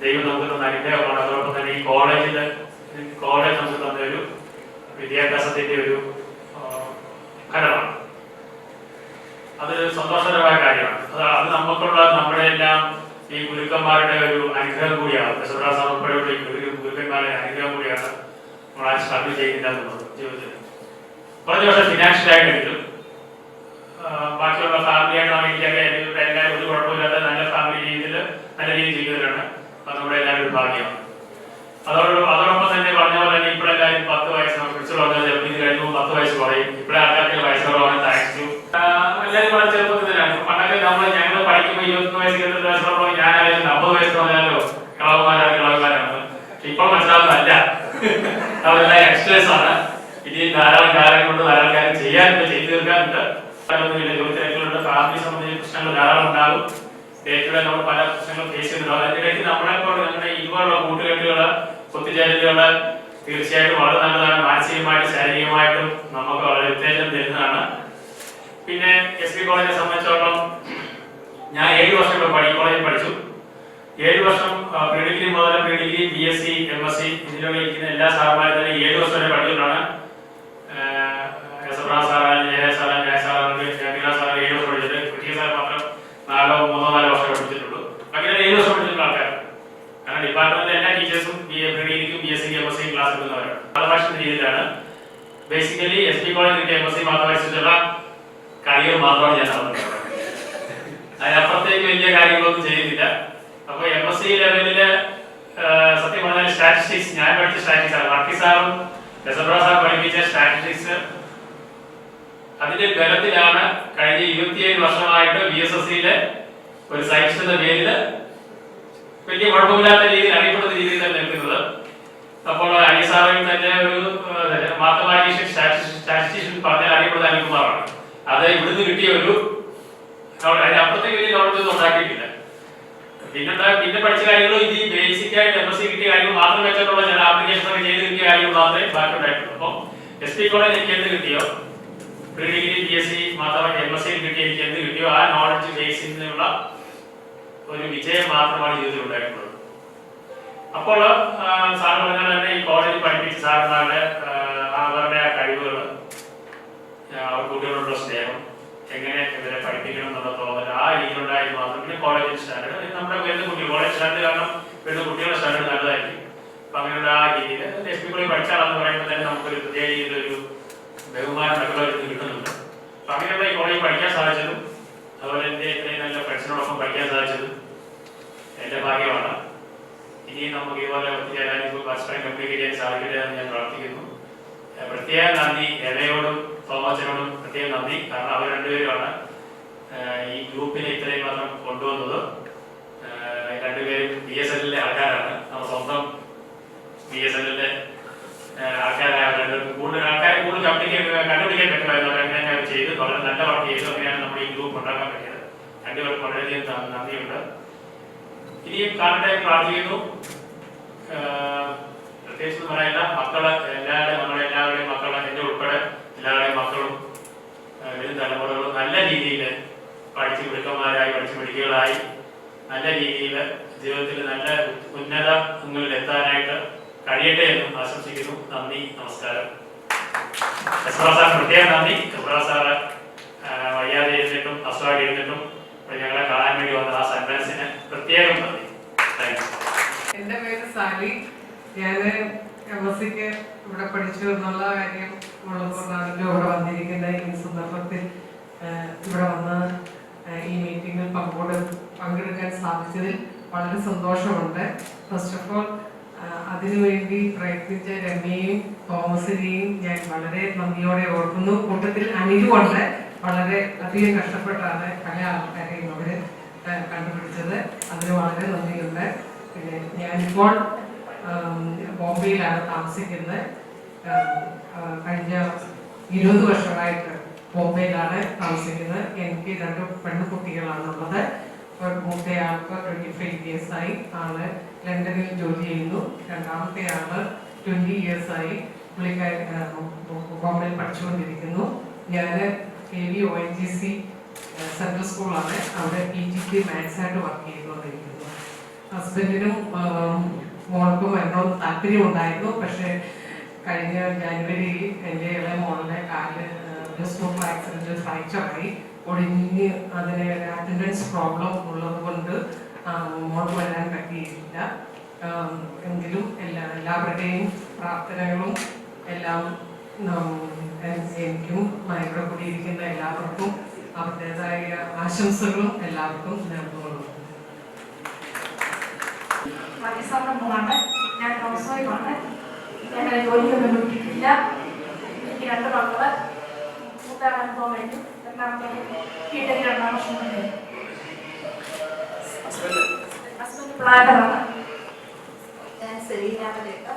ദൈവം നമുക്ക് തന്ന അനുഗ്രഹമാണ്. അതോടൊപ്പം തന്നെ ഈ കോളേജ് നമുക്ക് തന്ന ഒരു വിദ്യാഭ്യാസത്തിന്റെ ഒരു ഫലമാണ്. അത് സന്തോഷകരമായ കാര്യമാണ്. അത് നമുക്കുള്ള നമ്മുടെ എല്ലാം ഈ ഗുരുക്കന്മാരുടെ ഒരു അനുഗ്രഹം കൂടിയാണ്. ഉൾപ്പെടെയുള്ള ഈ ഗുരുക്കന്മാരുടെ അനുഗ്രഹം കൂടിയാണ് നമ്മൾ ആ സ്ട്രഗിൾ ചെയ്യുന്നില്ല എന്നുള്ളത്. ജീവിതത്തിൽ കുറഞ്ഞ വർഷം ഫിനാൻഷ്യലായിട്ട് കിട്ടും. ബാക്കിയുള്ള ഫാമിലിയായിട്ട് നമുക്കൊക്കെ എല്ലാവരും ഒരു കുഴപ്പമില്ലാത്ത നല്ല ഫാമിലി രീതിയിൽ നല്ല രീതിയിൽ ജീവിതത്തിലാണ്. അത് നമ്മുടെ എല്ലാവരും ഒരു ഭാഗ്യമാണ്. അതോടൊപ്പം തന്നെ പറഞ്ഞ പോലെ തന്നെ ഇപ്പോഴെല്ലാവരും 10 വയസ്സ് കഴിഞ്ഞു 10 വയസ്സ് കുറയും. ഇപ്പോഴെ ആൾക്കാർക്ക് വയസ്സ് കുറവാണ്. താങ്ക്സ് ടു എല്ലാവരും വളരെ ചെറുപ്പത്തിൽ തന്നെയാണ്. പണ്ടൊക്കെ ഞങ്ങൾ പഠിക്കുമ്പോൾ 21 വയസ്സ് 22 വയസ്സുള്ള ഞാനായാലും 50 വയസ്സ് പറഞ്ഞാലോ കിളവന്മാരാണ്. ഇപ്പോൾ മനസ്സിലാവുന്നതല്ല. അവരെല്ലാം യങ്സ്റ്റേഴ്സ് ആണ്. ഇനി ധാരാളം കാലം കൊണ്ട് ധാരാളം കാര്യം ചെയ്യാനുണ്ട്, ചെയ്തു തീർക്കാനുണ്ട്. ജോലിത്തിരക്കുകളുണ്ട്, ഫാമിലി സംബന്ധിച്ച പ്രശ്നങ്ങൾ ധാരാളം ഉണ്ടാകും. ഡേറ്റിലൂടെ നമ്മൾ പല പ്രശ്നങ്ങൾ ഫേസ് ചെയ്യുന്നുണ്ടാവും. അതിനിടയ്ക്ക് നമ്മളെപ്പോൾ ഞങ്ങളുടെ ഇതുപോലുള്ള കൂട്ടുകെട്ടുകള്, ഒത്തുചേരലുകള് തീർച്ചയായിട്ടും വളരെ നല്ലതാണ്. മാനസികമായിട്ടും ശാരീരികമായിട്ടും നമുക്ക് വളരെ ഉത്തേജനം തരുന്നതാണ്. പിന്നെ എസ് പി കോളേജിനെ സംബന്ധിച്ചോളം ഞാൻ 7 വർഷം കോളേജിൽ പഠിച്ചു. 7 വർഷം പ്രീ ഡിഗ്രി മുതൽ പ്രീ ഡിഗ്രി, BSc, MSc ഇതിലൂടെ ഇരിക്കുന്ന എല്ലാ സാറന്മാരും തന്നെ 7 വർഷം വരെ പഠിച്ചിട്ടാണ്. എബ്രഹാം സാറാണ്, ജയ സാറാണ്, ജയ സാറാണ്, ജമീല സാറ് 7 വർഷം പഠിച്ചത്. കുട്ടിയ സാർ മാത്രം 4 വർഷം പഠിച്ചിട്ടുള്ളൂ. ബാക്കി 7 വർഷം പഠിച്ചിട്ടുള്ള ആൾക്കാർ. കാരണം ഡിപ്പാർട്ട്മെന്റിലെ എല്ലാ ടീച്ചേഴ്സും പ്രീ ഡിഗ്രിക്കും BSc, MSc ക്ലാസ് എടുക്കുന്നവരാണ്. പല ഭാഷ രീതിയിലാണ്. ബേസിക്കലി SP കോളേജിൽ MSc മാത്തമാറ്റിക്സിലുള്ള കളികൾ മാത്രമാണ് ഞാൻ നടന്നത്. അതിനപ്പുറത്തേക്ക് വലിയ കാര്യങ്ങളൊന്നും ചെയ്യുന്നില്ല. അപ്പോൾ MSc ലെവലില് സത്യം പറഞ്ഞാൽ സ്റ്റാറ്റിസ്റ്റിക്സ് ഞാൻ പഠിച്ച സ്റ്റാറ്റിസ്റ്റിക്സ് ആണ്. വർക്കി സാറും രസബ്ര സാർ പഠിപ്പിച്ച സ്റ്റാറ്റിസ്റ്റിക്സ് അതിന്റെ ബലത്തിലാണ് കഴിഞ്ഞ 27 വർഷമായിട്ട് BSSCയിലെ ഒരു സയൻസ് എന്ന പേരിൽ വലിയ കുഴപ്പമില്ലാത്ത രീതിയിൽ അറിയപ്പെടുന്ന രീതിയിൽ തന്നെ നിൽക്കുന്നത്. അപ്പോൾ അനിസാറിൽ തന്നെ ഒരു മാത്തമാറ്റീഷ്യൻ സ്റ്റാറ്റിസ്റ്റിഷ്യൻ പറഞ്ഞാൽ അറിയപ്പെടുന്ന അനിൽകുമാറാണ്. അത് ഇവിടുന്ന് കിട്ടിയ ഒരു അതിനപ്പുറത്തേക്ക് വലിയ നോളജ് ഒന്നും ഉണ്ടാക്കിയിട്ടില്ല. പിന്നെ പഠിച്ച കാര്യങ്ങളും ഇത് ബേസിക് ആയിട്ട് MSc കിട്ടിയ കാര്യങ്ങൾ മാത്രം വെച്ചിട്ടുള്ള ചില ആപ്ലിക്കേഷൻ ഒക്കെ ചെയ്ത് കിട്ടിയ കാര്യങ്ങൾ മാത്രമേ ബാക്കി ഉണ്ടായിട്ടുള്ളൂ. അപ്പം SP കോളേജ് എനിക്ക് എന്ത് കിട്ടിയോ, പ്രീ ഡിഗ്രി BSc മാത്രമേ MSc കിട്ടിയ എനിക്ക് എന്ത് കിട്ടിയോ ആ നോളജ് ബേസിൽ നിന്നുള്ള ഒരു വിജയം മാത്രമാണ് ജീവിതത്തിൽ ഉണ്ടായിട്ടുള്ളത്. അപ്പോൾ സാർ പറഞ്ഞാൽ തന്നെ ഈ കോളേജിൽ പഠിപ്പിച്ച സാറിന്മാരുടെ അവരുടെ കഴിവുകൾ, അവർ കുട്ടികളോടുള്ള സ്നേഹം, എങ്ങനെ ഇവരെ പഠിപ്പിക്കണം എന്നുള്ള തോന്നൽ ആ രീതിയിലുണ്ടായത് മാത്രം. പിന്നെ കോളേജിൽ സ്റ്റാൻഡേർഡ് നമ്മുടെ വരുന്ന കുട്ടികൾ കോളേജ് സ്റ്റാൻഡേർഡ് കാരണം വരുന്ന കുട്ടികളുടെ സ്റ്റാൻഡേർഡ് നല്ലതായിരിക്കും. അപ്പൊ അങ്ങനെയുള്ള ആ രീതിയിൽ SP കോളേജ് പഠിച്ചാണെന്ന് പറയുമ്പോൾ തന്നെ നമുക്കൊരു പ്രത്യേക രീതിയിലൊരു ബഹുമാനം മറ്റുള്ളവർക്ക് കിട്ടുന്നുണ്ട്. അപ്പൊ അങ്ങനെയുള്ള ഈ കോളേജിൽ പഠിക്കാൻ സാധിച്ചതും അതുപോലെ എൻ്റെ ഇത്രയും നല്ല ഫ്രണ്ട്സിനോടൊപ്പം പഠിക്കാൻ സാധിച്ചതും എൻ്റെ ഭാഗ്യമാണ്. ഇനി നമുക്ക് ഇതുപോലെ ഒത്തുചേരാനും പരസ്പരം കമ്മ്യൂണിക്കേറ്റ് ചെയ്യാൻ സാധിക്കട്ടെ എന്ന് ഞാൻ പ്രാർത്ഥിക്കുന്നു. പ്രത്യേകം നന്ദി എലയോടും തോമച്ചനോടും പ്രത്യേകം നന്ദി. കാരണം അവർ രണ്ടുപേരുമാണ് ഈ ഗ്രൂപ്പിനെ ഇത്രയും മാത്രം കൊണ്ടുവന്നത്. രണ്ടുപേരും BSNL ആൾക്കാരാണ്. നമ്മുടെ സ്വന്തം BSNL ആൾക്കാരായ കൂടുതൽ ആൾക്കാരെ കൂടുതൽ കണ്ടുപിടിക്കാൻ പറ്റുമായിരുന്നു. അങ്ങനെ ചെയ്ത് വളരെ നല്ല വർക്ക് ചെയ്തു. അങ്ങനെയാണ് നമ്മുടെ ഈ ഗ്രൂപ്പ് ഉണ്ടാക്കാൻ പറ്റിയത്. രണ്ടുപേർക്കും വളരെയധികം നന്ദിയുണ്ട്. ഇനിയും കാണട്ടെ പ്രാർത്ഥിക്കുന്നു. പ്രത്യേകിച്ച് പറയില്ല, മക്കള് നമ്മുടെ എല്ലാവരുടെയും മക്കള്, എൻ്റെ ഉൾപ്പെടെ എല്ലാവരുടെയും മക്കളും വരും തലമുറകളും നല്ല രീതിയിൽ പഠിച്ച് മിടുക്കന്മാരായി പഠിച്ച് മിടുക്കികളായി നല്ല രീതിയിൽ ജീവിതത്തിൽ നല്ല ഉന്നതങ്ങളിൽ എത്താനായിട്ട് കഴിയട്ടെ എന്നും ആശംസിക്കുന്നു. നന്ദി, നമസ്കാരം. രസബ്ര സാർ പ്രത്യേകം നന്ദി. രസബ്ര സാറ് വയ്യാതെ ഇരുന്നിട്ടും അസുഖമായിട്ട് ഇരുന്നിട്ടും ഞങ്ങളെ കാണാൻ വേണ്ടി വന്ന ആ സെന്റൻസിന് പ്രത്യേകം നന്ദി. Thank you. എൻ്റെ പേര് സാലി. ഞാൻ MScക്ക് ഇവിടെ പഠിച്ചു എന്നുള്ള കാര്യം ഉള്ളതുകൊണ്ടാണ് ഇവിടെ വന്നിരിക്കുന്ന ഈ സന്ദർഭത്തിൽ ഇവിടെ വന്ന് ഈ മീറ്റിങ്ങിൽ പങ്കെടുക്കാൻ സാധിച്ചതിൽ വളരെ സന്തോഷമുണ്ട്. ഫസ്റ്റ് ഓഫ് ഓൾ അതിനുവേണ്ടി പ്രയത്നിച്ച രമ്യയും തോമസിനെയും ഞാൻ വളരെ നന്ദിയോടെ ഓർക്കുന്നു. കൂട്ടത്തിൽ അനിലുമുണ്ട്. വളരെ അധികം കഷ്ടപ്പെട്ടാണ് പല ആൾക്കാരെയും അവർ കണ്ടുപിടിച്ചത്. അതിന് വളരെ നന്ദിയുണ്ട്. പിന്നെ ഞാനിപ്പോൾ ബോംബെയിലാണ് താമസിക്കുന്നത്. കഴിഞ്ഞ 20 വർഷമായിട്ട് ബോംബെയിലാണ് താമസിക്കുന്നത്. എനിക്ക് 2 പെൺകുട്ടികളാണുള്ളത്. മൂത്തയാൾക്ക് 25 ഇയേഴ്സായി ആള് ലണ്ടനിൽ ജോലി ചെയ്യുന്നു. രണ്ടാമത്തെ ആള് 20 ഇയേഴ്സായി ബോംബെയിൽ പഠിച്ചുകൊണ്ടിരിക്കുന്നു. ഞാൻ KV ONGC സെൻട്രൽ സ്കൂളാണ്. അവിടെ PGT മാത്സായിട്ട് വർക്ക് ചെയ്തുകൊണ്ടിരിക്കുന്നു. ഹസ്ബൻഡിനും മോൾക്കും എന്നോട് താല്പര്യമുണ്ടായിരുന്നു. പക്ഷേ കഴിഞ്ഞ ജനുവരിയിൽ എൻ്റെ ഇളയ മോളുടെ കാല് സ്കൂട്ടർ ആക്സിഡൻറ്റിൽ ഫ്രാക്ചറായി ഒടിഞ്ഞ് അതിന് അറ്റൻഡൻസ് പ്രോബ്ലം ഉള്ളത് കൊണ്ട് മോൾക്ക് വരാൻ പറ്റിയില്ല. എങ്കിലും എല്ലാവരുടെയും പ്രാർത്ഥനകളും എല്ലാം എനിക്കും ഇവിടെ കൂടിയിരിക്കുന്ന എല്ലാവർക്കും അവരുടേതായ ആശംസകളും എല്ലാവർക്കും നേർന്നുകൊള്ളുന്നു. മതിസമ്മതമാണ്. ഞാൻ ഹൗസ് വൈഫാണ്. ഞാൻ ജോലിയൊന്നും കിട്ടിയിട്ടില്ല. എനിക്ക് 2 മക്കള്. മൂത്ത അനുഭവം കഴിഞ്ഞു. രണ്ടാമത്തെ വീട്ടിൽ 2 വർഷം കഴിഞ്ഞു. ഹസ്ബൻഡ് പ്ലാറ്ററാണ്. ഞാൻ സെലീനാമലേക്ക്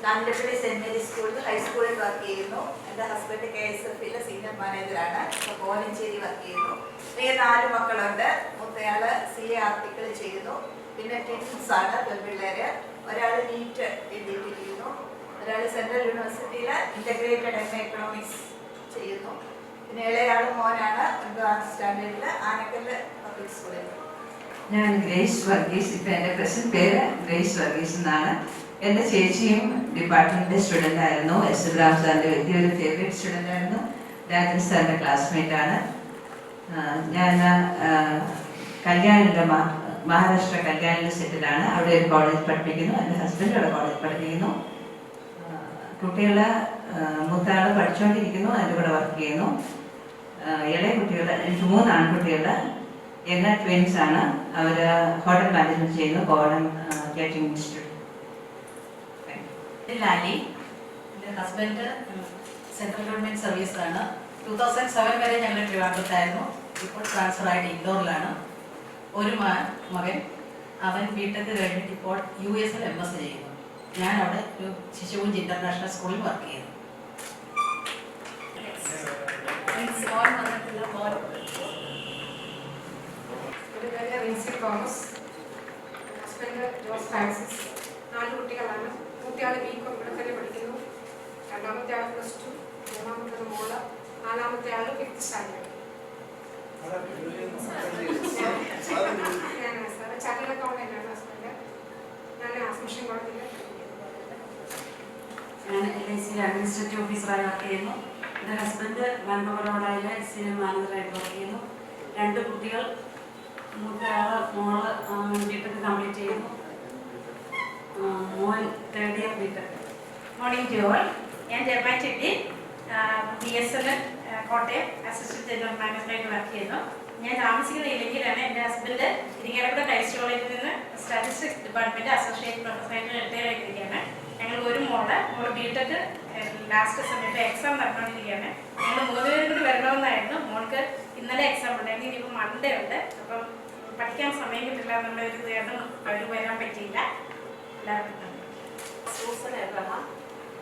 കാഞ്ഞിരപ്പള്ളി സെന്റ് മേരീസ് സ്കൂളിൽ ഹൈസ്കൂളിൽ വർക്ക് ചെയ്യുന്നു. എൻ്റെ ഹസ്ബൻഡ് KSFൽ സീനിയർ മാനേജറാണ്. കോലഞ്ചേരി വർക്ക് ചെയ്യുന്നു. എനിക്ക് 4 മക്കളുണ്ട്. മൂത്തയാള് CA ആർട്ടിക്കിൾ ചെയ്യുന്നു. പിന്നെ ട്വിൻസാണ് പെൺപിള്ളേര്. ഒരാൾ NEET എഴുതിയിട്ടിരിക്കുന്നു. ഒരാൾ സെൻട്രൽ യൂണിവേഴ്സിറ്റിയിൽ ഇൻ്റഗ്രേറ്റഡ് MA എക്കണോമിക്സ് ചെയ്യുന്നു. പിന്നെ ഇളയാൾ മോനാണ് 9ാം സ്റ്റാൻഡേർഡിൽ ആനക്കല്ല് പബ്ലിക് സ്കൂളിൽ. ഞാൻ ഗ്രേസ് വർഗീസ്. ഇപ്പം എൻ്റെ പ്രസന്റ് പേര് ഗ്രേസ് വർഗീസ് എന്നാണ്. എൻ്റെ ചേച്ചിയും ഡിപ്പാർട്ട്മെൻറ്റിൻ്റെ സ്റ്റുഡൻ്റ് ആയിരുന്നു. എസ് സാറിൻ്റെ വലിയൊരു ഫേവറേറ്റ് സ്റ്റുഡൻ്റ് ആയിരുന്നു. രാജൻ സാറിൻ്റെ ക്ലാസ്മേറ്റ് ആണ്. ഞാൻ കല്യാണിൻ്റെ മഹാരാഷ്ട്ര കല്യാണിൽ സെറ്റിലാണ്. അവിടെ ഒരു കോളേജ് പഠിപ്പിക്കുന്നു. എൻ്റെ ഹസ്ബൻഡ് അവിടെ കോളേജ് പഠിപ്പിക്കുന്നു. കുട്ടികൾ മൂത്താൾ പഠിച്ചുകൊണ്ടിരിക്കുന്നു. അതിൻ്റെ കൂടെ വർക്ക് ചെയ്യുന്നു. ഇളയ കുട്ടികൾ, എനിക്ക് 3 ആൺകുട്ടികൾ, എല്ലാ ട്വിൻസ് ആണ്. അവർ ഹോട്ടൽ മാനേജ്മെന്റ് ചെയ്യുന്നു, കോടം കേറ്ററിംഗ് ഇൻസ്റ്റിറ്റ്യൂട്ട്. ലാലി, എൻ്റെ ഹസ്ബൻഡ് സെൻട്രൽ ഗവൺമെൻറ് സർവീസാണ്. 2007 വരെ ഞങ്ങൾ ട്രിവാൻഡ്രത്തായിരുന്നു. ഇപ്പോൾ ട്രാൻസ്ഫർ ആയിട്ട് ഇൻഡോറിലാണ്. ഒരു മകൻ, അവൻ ബിടെക് കഴിഞ്ഞിട്ട് ഇപ്പോൾ US MS ചെയ്യുന്നു. ഞാൻ അവിടെ ഒരു ശിശുകുഞ്ച് ഇന്റർനാഷണൽ സ്കൂളിൽ വർക്ക് ചെയ്യുന്നു. എൻ്റെ പേര് Rincy Thomas. Husband Jose Francis. 4 കുട്ടികളാണ്. മൂത്തയാൾ BCom ഇവിടെ തന്നെ പഠിക്കുന്നു. രണ്ടാമത്തെ ആൾ +2, മൂന്നാമത്തെ മോള്, നാലാമത്തെ ആൾ 5th സ്റ്റാൻഡേർഡ്. ഞാൻ സാറ് ചാർട്ടേഡ് അക്കൗണ്ടൻ്റാണ് ഹസ്ബൻഡ്. ഞാൻ ആസ്മിഷൻ കോളേജിൽ ഞാൻ LIC അഡ്മിനിസ്ട്രേറ്റീവ് ഓഫീസറായി വർക്ക് ചെയ്യുന്നു. എൻ്റെ ഹസ്ബൻഡ് ബാങ്ക് ഓഫ് ബറോഡയിലെ സീനിയർ മാനേജറായിട്ട് വർക്ക് ചെയ്യുന്നു. 2 കുട്ടികൾ, മൂത്തയാള് മോള് BTech കംപ്ലീറ്റ് ചെയ്യുന്നു, മോൻ 3rd year BTech. Morning to all. ഞാൻ German Chetty, BSL Kottayam assistant general മാനേജറായിട്ട് വർക്ക് ചെയ്യുന്നു. ഞാൻ താമസിക്കുന്ന ഇലങ്കിലാണ്. എൻ്റെ ഹസ്ബൻഡ് ഇരിങ്ങാലക്കുട ക്രൈസ്റ്റ് കോളേജിൽ നിന്ന് സ്റ്റാറ്റിസ്റ്റിക്സ് ഡിപ്പാർട്ട്മെന്റ് അസോസിയേറ്റ് പ്രൊഫസറായിട്ട് റിട്ടയർ ആയിരിക്കുകയാണ്. ഞങ്ങൾ ഒരു മോള് BTech ലാസ്റ്റ് സമയത്ത് എക്സാം നടന്നുകൊണ്ടിരിക്കുകയാണ്. ഞങ്ങൾ 3 പേരും കൂടി വരണമെന്നായിരുന്നു. മോൾക്ക് ഇന്നലെ എക്സാം ഉണ്ടായിരുന്നു, ഇനിയിപ്പോൾ മൺഡേ ഉണ്ട്. അപ്പം പഠിക്കാൻ സമയം കിട്ടില്ല എന്നുള്ള ഒരു കാരണം അവർ വരാൻ പറ്റിയില്ല. എല്ലാവർക്കും സൂസൻ എബ്രഹാം.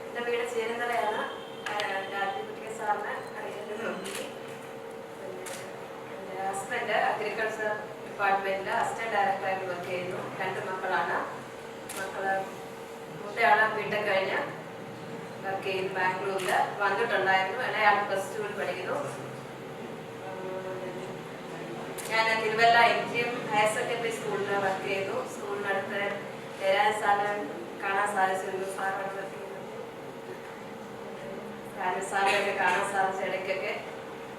എൻ്റെ വീട് ചേരുന്നതയാണ്. കുട്ടിക സാറിന് അറിയുന്നത്. എൻ്റെ ഹസ്ബൻഡ് അഗ്രികൾച്ചർ ഡിപ്പാർട്ട്മെൻറ്റിൽ അസിസ്റ്റന്റ് ഡയറക്ടറായിട്ട് വർക്ക് ചെയ്യുന്നു. 2 മക്കളാണ്. മൂത്തയാൾ BTech കഴിഞ്ഞ് വർക്ക് ചെയ്യുന്നു ബാംഗ്ലൂരിൽ. വന്നിട്ടുണ്ടായിരുന്നു. ഇളയാൾ +2 പഠിക്കുന്നു. ഞാൻ തിരുവല്ല MGM ഹയർ സെക്കൻഡറി സ്കൂളിൽ വർക്ക് ചെയ്യുന്നു. സ്കൂളിനടുത്ത് സാറിനെ കാണാൻ സാധിച്ചിരുന്നു. സാറാണ് വർക്ക് ചെയ്യുന്നത്. സാറിനെയൊക്കെ കാണാൻ സാധിച്ച ഇടയ്ക്കൊക്കെ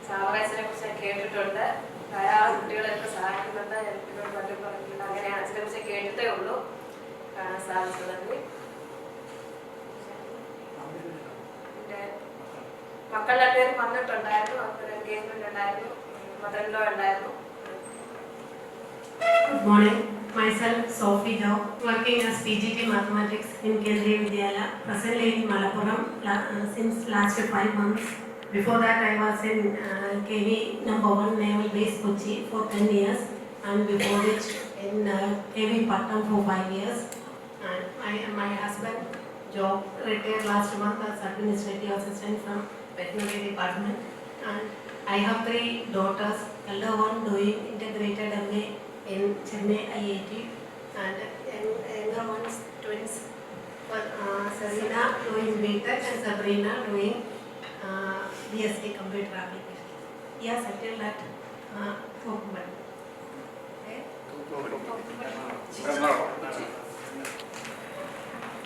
ചാവറേച്ചനെ കുറിച്ച് കേട്ടിട്ടുണ്ട്. ധാരാളം കുട്ടികളെയൊക്കെ സഹായിക്കുന്നുണ്ട്. എന്നോട് മറ്റും പറഞ്ഞിട്ടുണ്ട്. അങ്ങനെ അച്ഛനെ കുറിച്ച് കേട്ടിട്ടേ ഉള്ളൂ. കാണാൻ സാധിച്ചതെങ്കിൽ എൻ്റെ മക്കൾ 2 പേരും വന്നിട്ടുണ്ടായിരുന്നു. അവർക്കൊരു എൻഗേജ്മെന്റ് ഉണ്ടായിരുന്നു. മദർ-ഇൻ-ലോ ഉണ്ടായിരുന്നു. Good morning. Myself, Sophie Joe, working as PGT Mathematics in Kendriya Vidyalaya, presently in Malappuram since last 5 months. Before that, I was in KV number 1 Naval Base Kochi for 10 years, and before which in KV Pattam for 5 years. And my husband, job retired last month as administrative assistant from veterinary department. And I have 3 daughters. Elder one doing integrated MA in Chennai IIT, and younger ones twins. Serena doing BTech and Sabrina doing BSc Computer Application. Yes, I tell that Kokuman.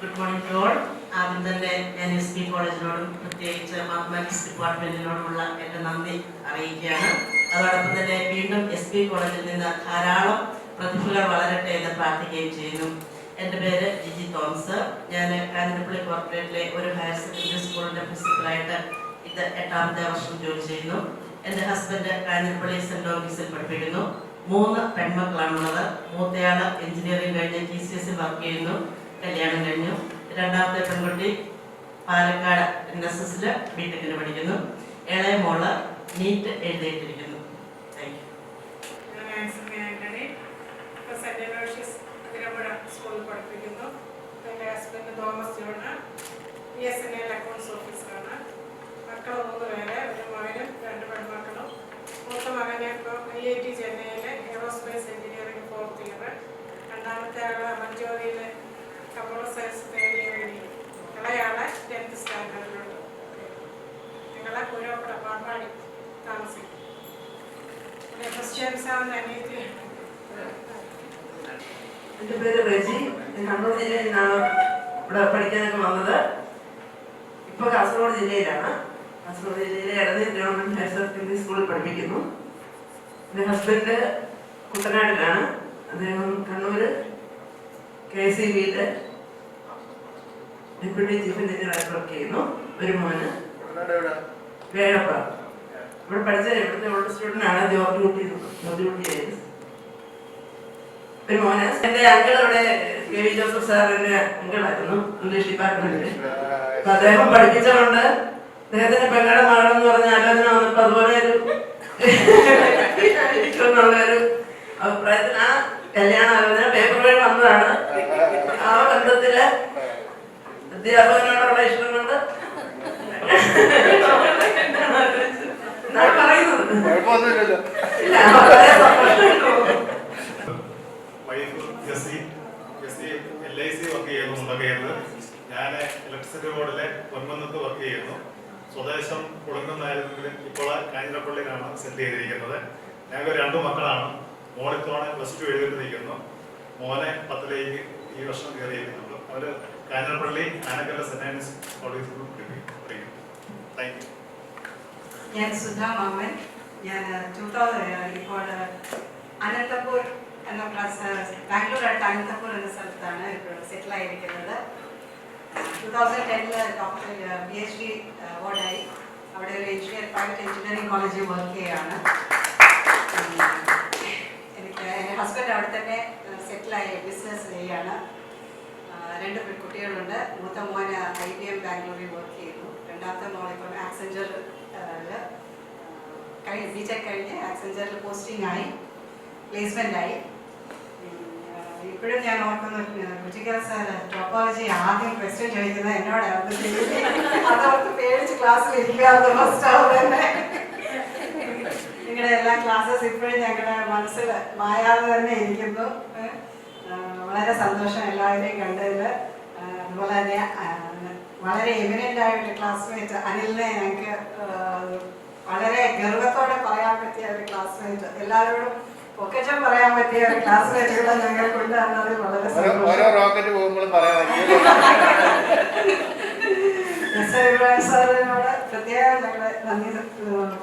Good morning to all. ആദ്യം തന്നെ ഞാൻ SP കോളേജിനോടും പ്രത്യേകിച്ച് mathematics ഡിപ്പാർട്ട്മെന്റിനോടുമുള്ള എൻ്റെ നന്ദി അറിയിക്കുകയാണ്. അതോടൊപ്പം തന്നെ വീണ്ടും SP കോളേജിൽ നിന്ന് ധാരാളം പ്രതിഭകൾ വളരട്ടെ എന്ന് പ്രാർത്ഥിക്കുകയും ചെയ്യുന്നു. എൻ്റെ പേര് ജിജി തോമസ്. ഞാൻ കാഞ്ഞിരപ്പള്ളി കോർപ്പറേറ്റിലെ ഒരു ഹയർ സെക്കൻഡറി സ്കൂളിൻ്റെ പ്രിൻസിപ്പലായിട്ട് ഇത് 8ാമത്തെ വർഷം ജോലി ചെയ്യുന്നു. എൻ്റെ ഹസ്ബൻഡ് കാഞ്ഞിരപ്പള്ളി സെൻറ് ലോഗീസിൽ പഠിപ്പിക്കുന്നു. 3 പെൺമക്കളാണുള്ളത്. മൂത്തയാൾ എഞ്ചിനീയറിംഗ് കഴിഞ്ഞ് TCS വർക്ക് ചെയ്യുന്നു, കല്യാണം കഴിഞ്ഞു. 2ാമത്തെ പെൺകുട്ടി പാലക്കാട് NSSൽ BTechന് പഠിക്കുന്നു. ഇളയ മോള് NEET എഴുതിയിട്ടിരിക്കുന്നു. Thank you. സ്കൂളിൽ പഠിപ്പിക്കുന്നു. എൻ്റെ husband Thomas John BSNL accounts ഓഫീസറാണ്. മക്കൾ 3 പേര്, ഒരു മകനും 2 പെൺമക്കളും. മൂത്ത മകനെ ഇപ്പോൾ IIT ചെന്നൈയിലെ എയറോസ്പേസ് എഞ്ചിനീയറിംഗ് 4th ഇയർ. രണ്ടാമത്തെ ആൾ മഞ്ചോറിയിൽ കമ്പ്യൂട്ടർ സയൻസ് 3rd ഇയർ. ഇളയാളെ 10th സ്റ്റാൻഡേർഡിലുണ്ട്. ഞങ്ങളെ പുരോപ്പട പാമ്പാടി താമസിക്കും. പിന്നെ ക്രിസ്ത്യൻസാണെന്ന് അനിയത്തി. എൻ്റെ പേര് റെജി. കണ്ണൂർ ജില്ലയിൽ നിന്നാണ് ഇവിടെ പഠിക്കാനൊക്കെ വന്നത്. ഇപ്പോൾ കാസർഗോഡ് ജില്ലയിലാണ്. കാസർഗോഡ് ജില്ലയിലെ ഇടനീർ ഗവൺമെൻറ് ഹയർ സെക്കൻഡറി സ്കൂളിൽ പഠിപ്പിക്കുന്നു. എൻ്റെ ഹസ്ബൻഡ് കുട്ടനാട്ടിലാണ്. അദ്ദേഹം കണ്ണൂർ KCBയിൽ ഡെപ്യൂട്ടി ചീഫ് എഞ്ചിനീയറായിട്ട് വർക്ക് ചെയ്യുന്നു. ഒരു മോന് വേഴപ്പ. ഇവിടെ പഠിച്ച ഇവിടുത്തെ ഓൾഡ് സ്റ്റുഡൻ്റാണ് ജോർജ് കുട്ടിയായിരുന്നു. ഒരു മോനെ എൻ്റെ അങ്കിൾ ഇവിടെ കെ വി ജോസഫ് സാറിൻ്റെ അങ്കിളായിരുന്നു ഇംഗ്ലീഷ് ഡിപ്പാർട്ട്മെന്റിൽ. അപ്പൊ അദ്ദേഹം പഠിപ്പിച്ചതുകൊണ്ട് അദ്ദേഹത്തിന്റെ പെങ്ങളുടെ മകളെന്ന് പറഞ്ഞ ആലോചന വന്നപ്പോൾ അതുപോലെ ഒരു അഭിപ്രായത്തിന് ആ കല്യാണ ആലോചന പേപ്പർ വഴി വന്നതാണ്. ആ ബന്ധത്തില് അധ്യാപകനോടുള്ള ഇഷ്ടം കൊണ്ട് ഞാൻ ഇലക്ട്രിസിറ്റി ബോർഡിലെ പൊൻകുന്നത്ത് വർക്ക് ചെയ്യുന്നു. സ്വദേശം കുളങ്ങുന്നായിരുന്നെങ്കിലും ഇപ്പോൾ കാഞ്ഞിരപ്പള്ളിയിലാണ് സെറ്റ് ചെയ്തിരിക്കുന്നത്. ഞങ്ങൾക്ക് 2 മക്കളാണ്. മോളിത്തോണെ +2 എഴുതിയിട്ട് നിൽക്കുന്നു. മോനെ 10ലേക്ക് ഈ വർഷം കയറിയിരിക്കുന്നുള്ളൂ. അവർ Kanjirappally Anakkara saint Andrews college സ്കൂളിൽ പഠിക്കുന്നു. Thank you. ഞാൻ സുധാ മാമൻ. ഞാൻ 2000 ഇപ്പോൾ അനന്തപൂർ എന്ന ബാംഗ്ലൂർ അടുത്ത് അനന്തപൂർ എന്ന സ്ഥലത്താണ് ഇപ്പോൾ സെറ്റിൽ ആയിരിക്കുന്നത്. 2010 PhD അവാർഡായി. അവിടെ ഒരു പ്രൈവറ്റ് എഞ്ചിനീയറിംഗ് കോളേജിൽ വർക്ക് ചെയ്യുകയാണ്. എൻ്റെ ഹസ്ബൻഡ് അവിടെ തന്നെ സെറ്റിലായി ബിസിനസ് ചെയ്യുകയാണ്. 2 പെൺകുട്ടികളുണ്ട്. മൂത്ത മോൻ IBM ബാംഗ്ലൂരിൽ വർക്ക് ചെയ്യുന്നു. രണ്ടാമത്തെ മോൾ ഇപ്പം ആക്സെഞ്ചറിൽ BTech കഴിഞ്ഞ് ആക്സെഞ്ചറിൽ പോസ്റ്റിംഗ് ആയി, പ്ലേസ്മെൻ്റ് ആയി. ഇപ്പോഴും ഞാൻ ഓർക്കുന്നു രുചികര സാർ ടോപ്പോളജി ആദ്യം ക്വസ്റ്റ്യൻ ചോദിക്കുന്നത് എന്നോടായിരുന്നു. അതോർത്ത് പേടിച്ച് ക്ലാസ്സിൽ ഇരിക്കാറുണ്ട് ഫസ്റ്റ് അവർ തന്നെ. നിങ്ങളുടെ എല്ലാ ക്ലാസ്സസ് ഇപ്പോഴും ഞങ്ങളുടെ മനസ്സിൽ മായാതെ തന്നെ ഇരിക്കുന്നു. വളരെ സന്തോഷം എല്ലാവരെയും കണ്ടതിൽ. അതുപോലെ തന്നെ വളരെ എമിനൻ്റ് ആയിട്ട് ക്ലാസ്മേറ്റ് അനിലിനെ ഞങ്ങൾക്ക് വളരെ ഗർവത്തോടെ പറയാൻ പറ്റിയ ഒരു ക്ലാസ്മേറ്റ്, എല്ലാവരോടും പൊക്കച്ചം പറയാൻ പറ്റിയ ഒരു ക്ലാസ്മേറ്റുകളെ ഞങ്ങൾക്കുണ്ട് എന്നതിൽ വളരെ ഇബ്രാഹിം സാറിനോട് പ്രത്യേകം ഞങ്ങൾ നന്ദി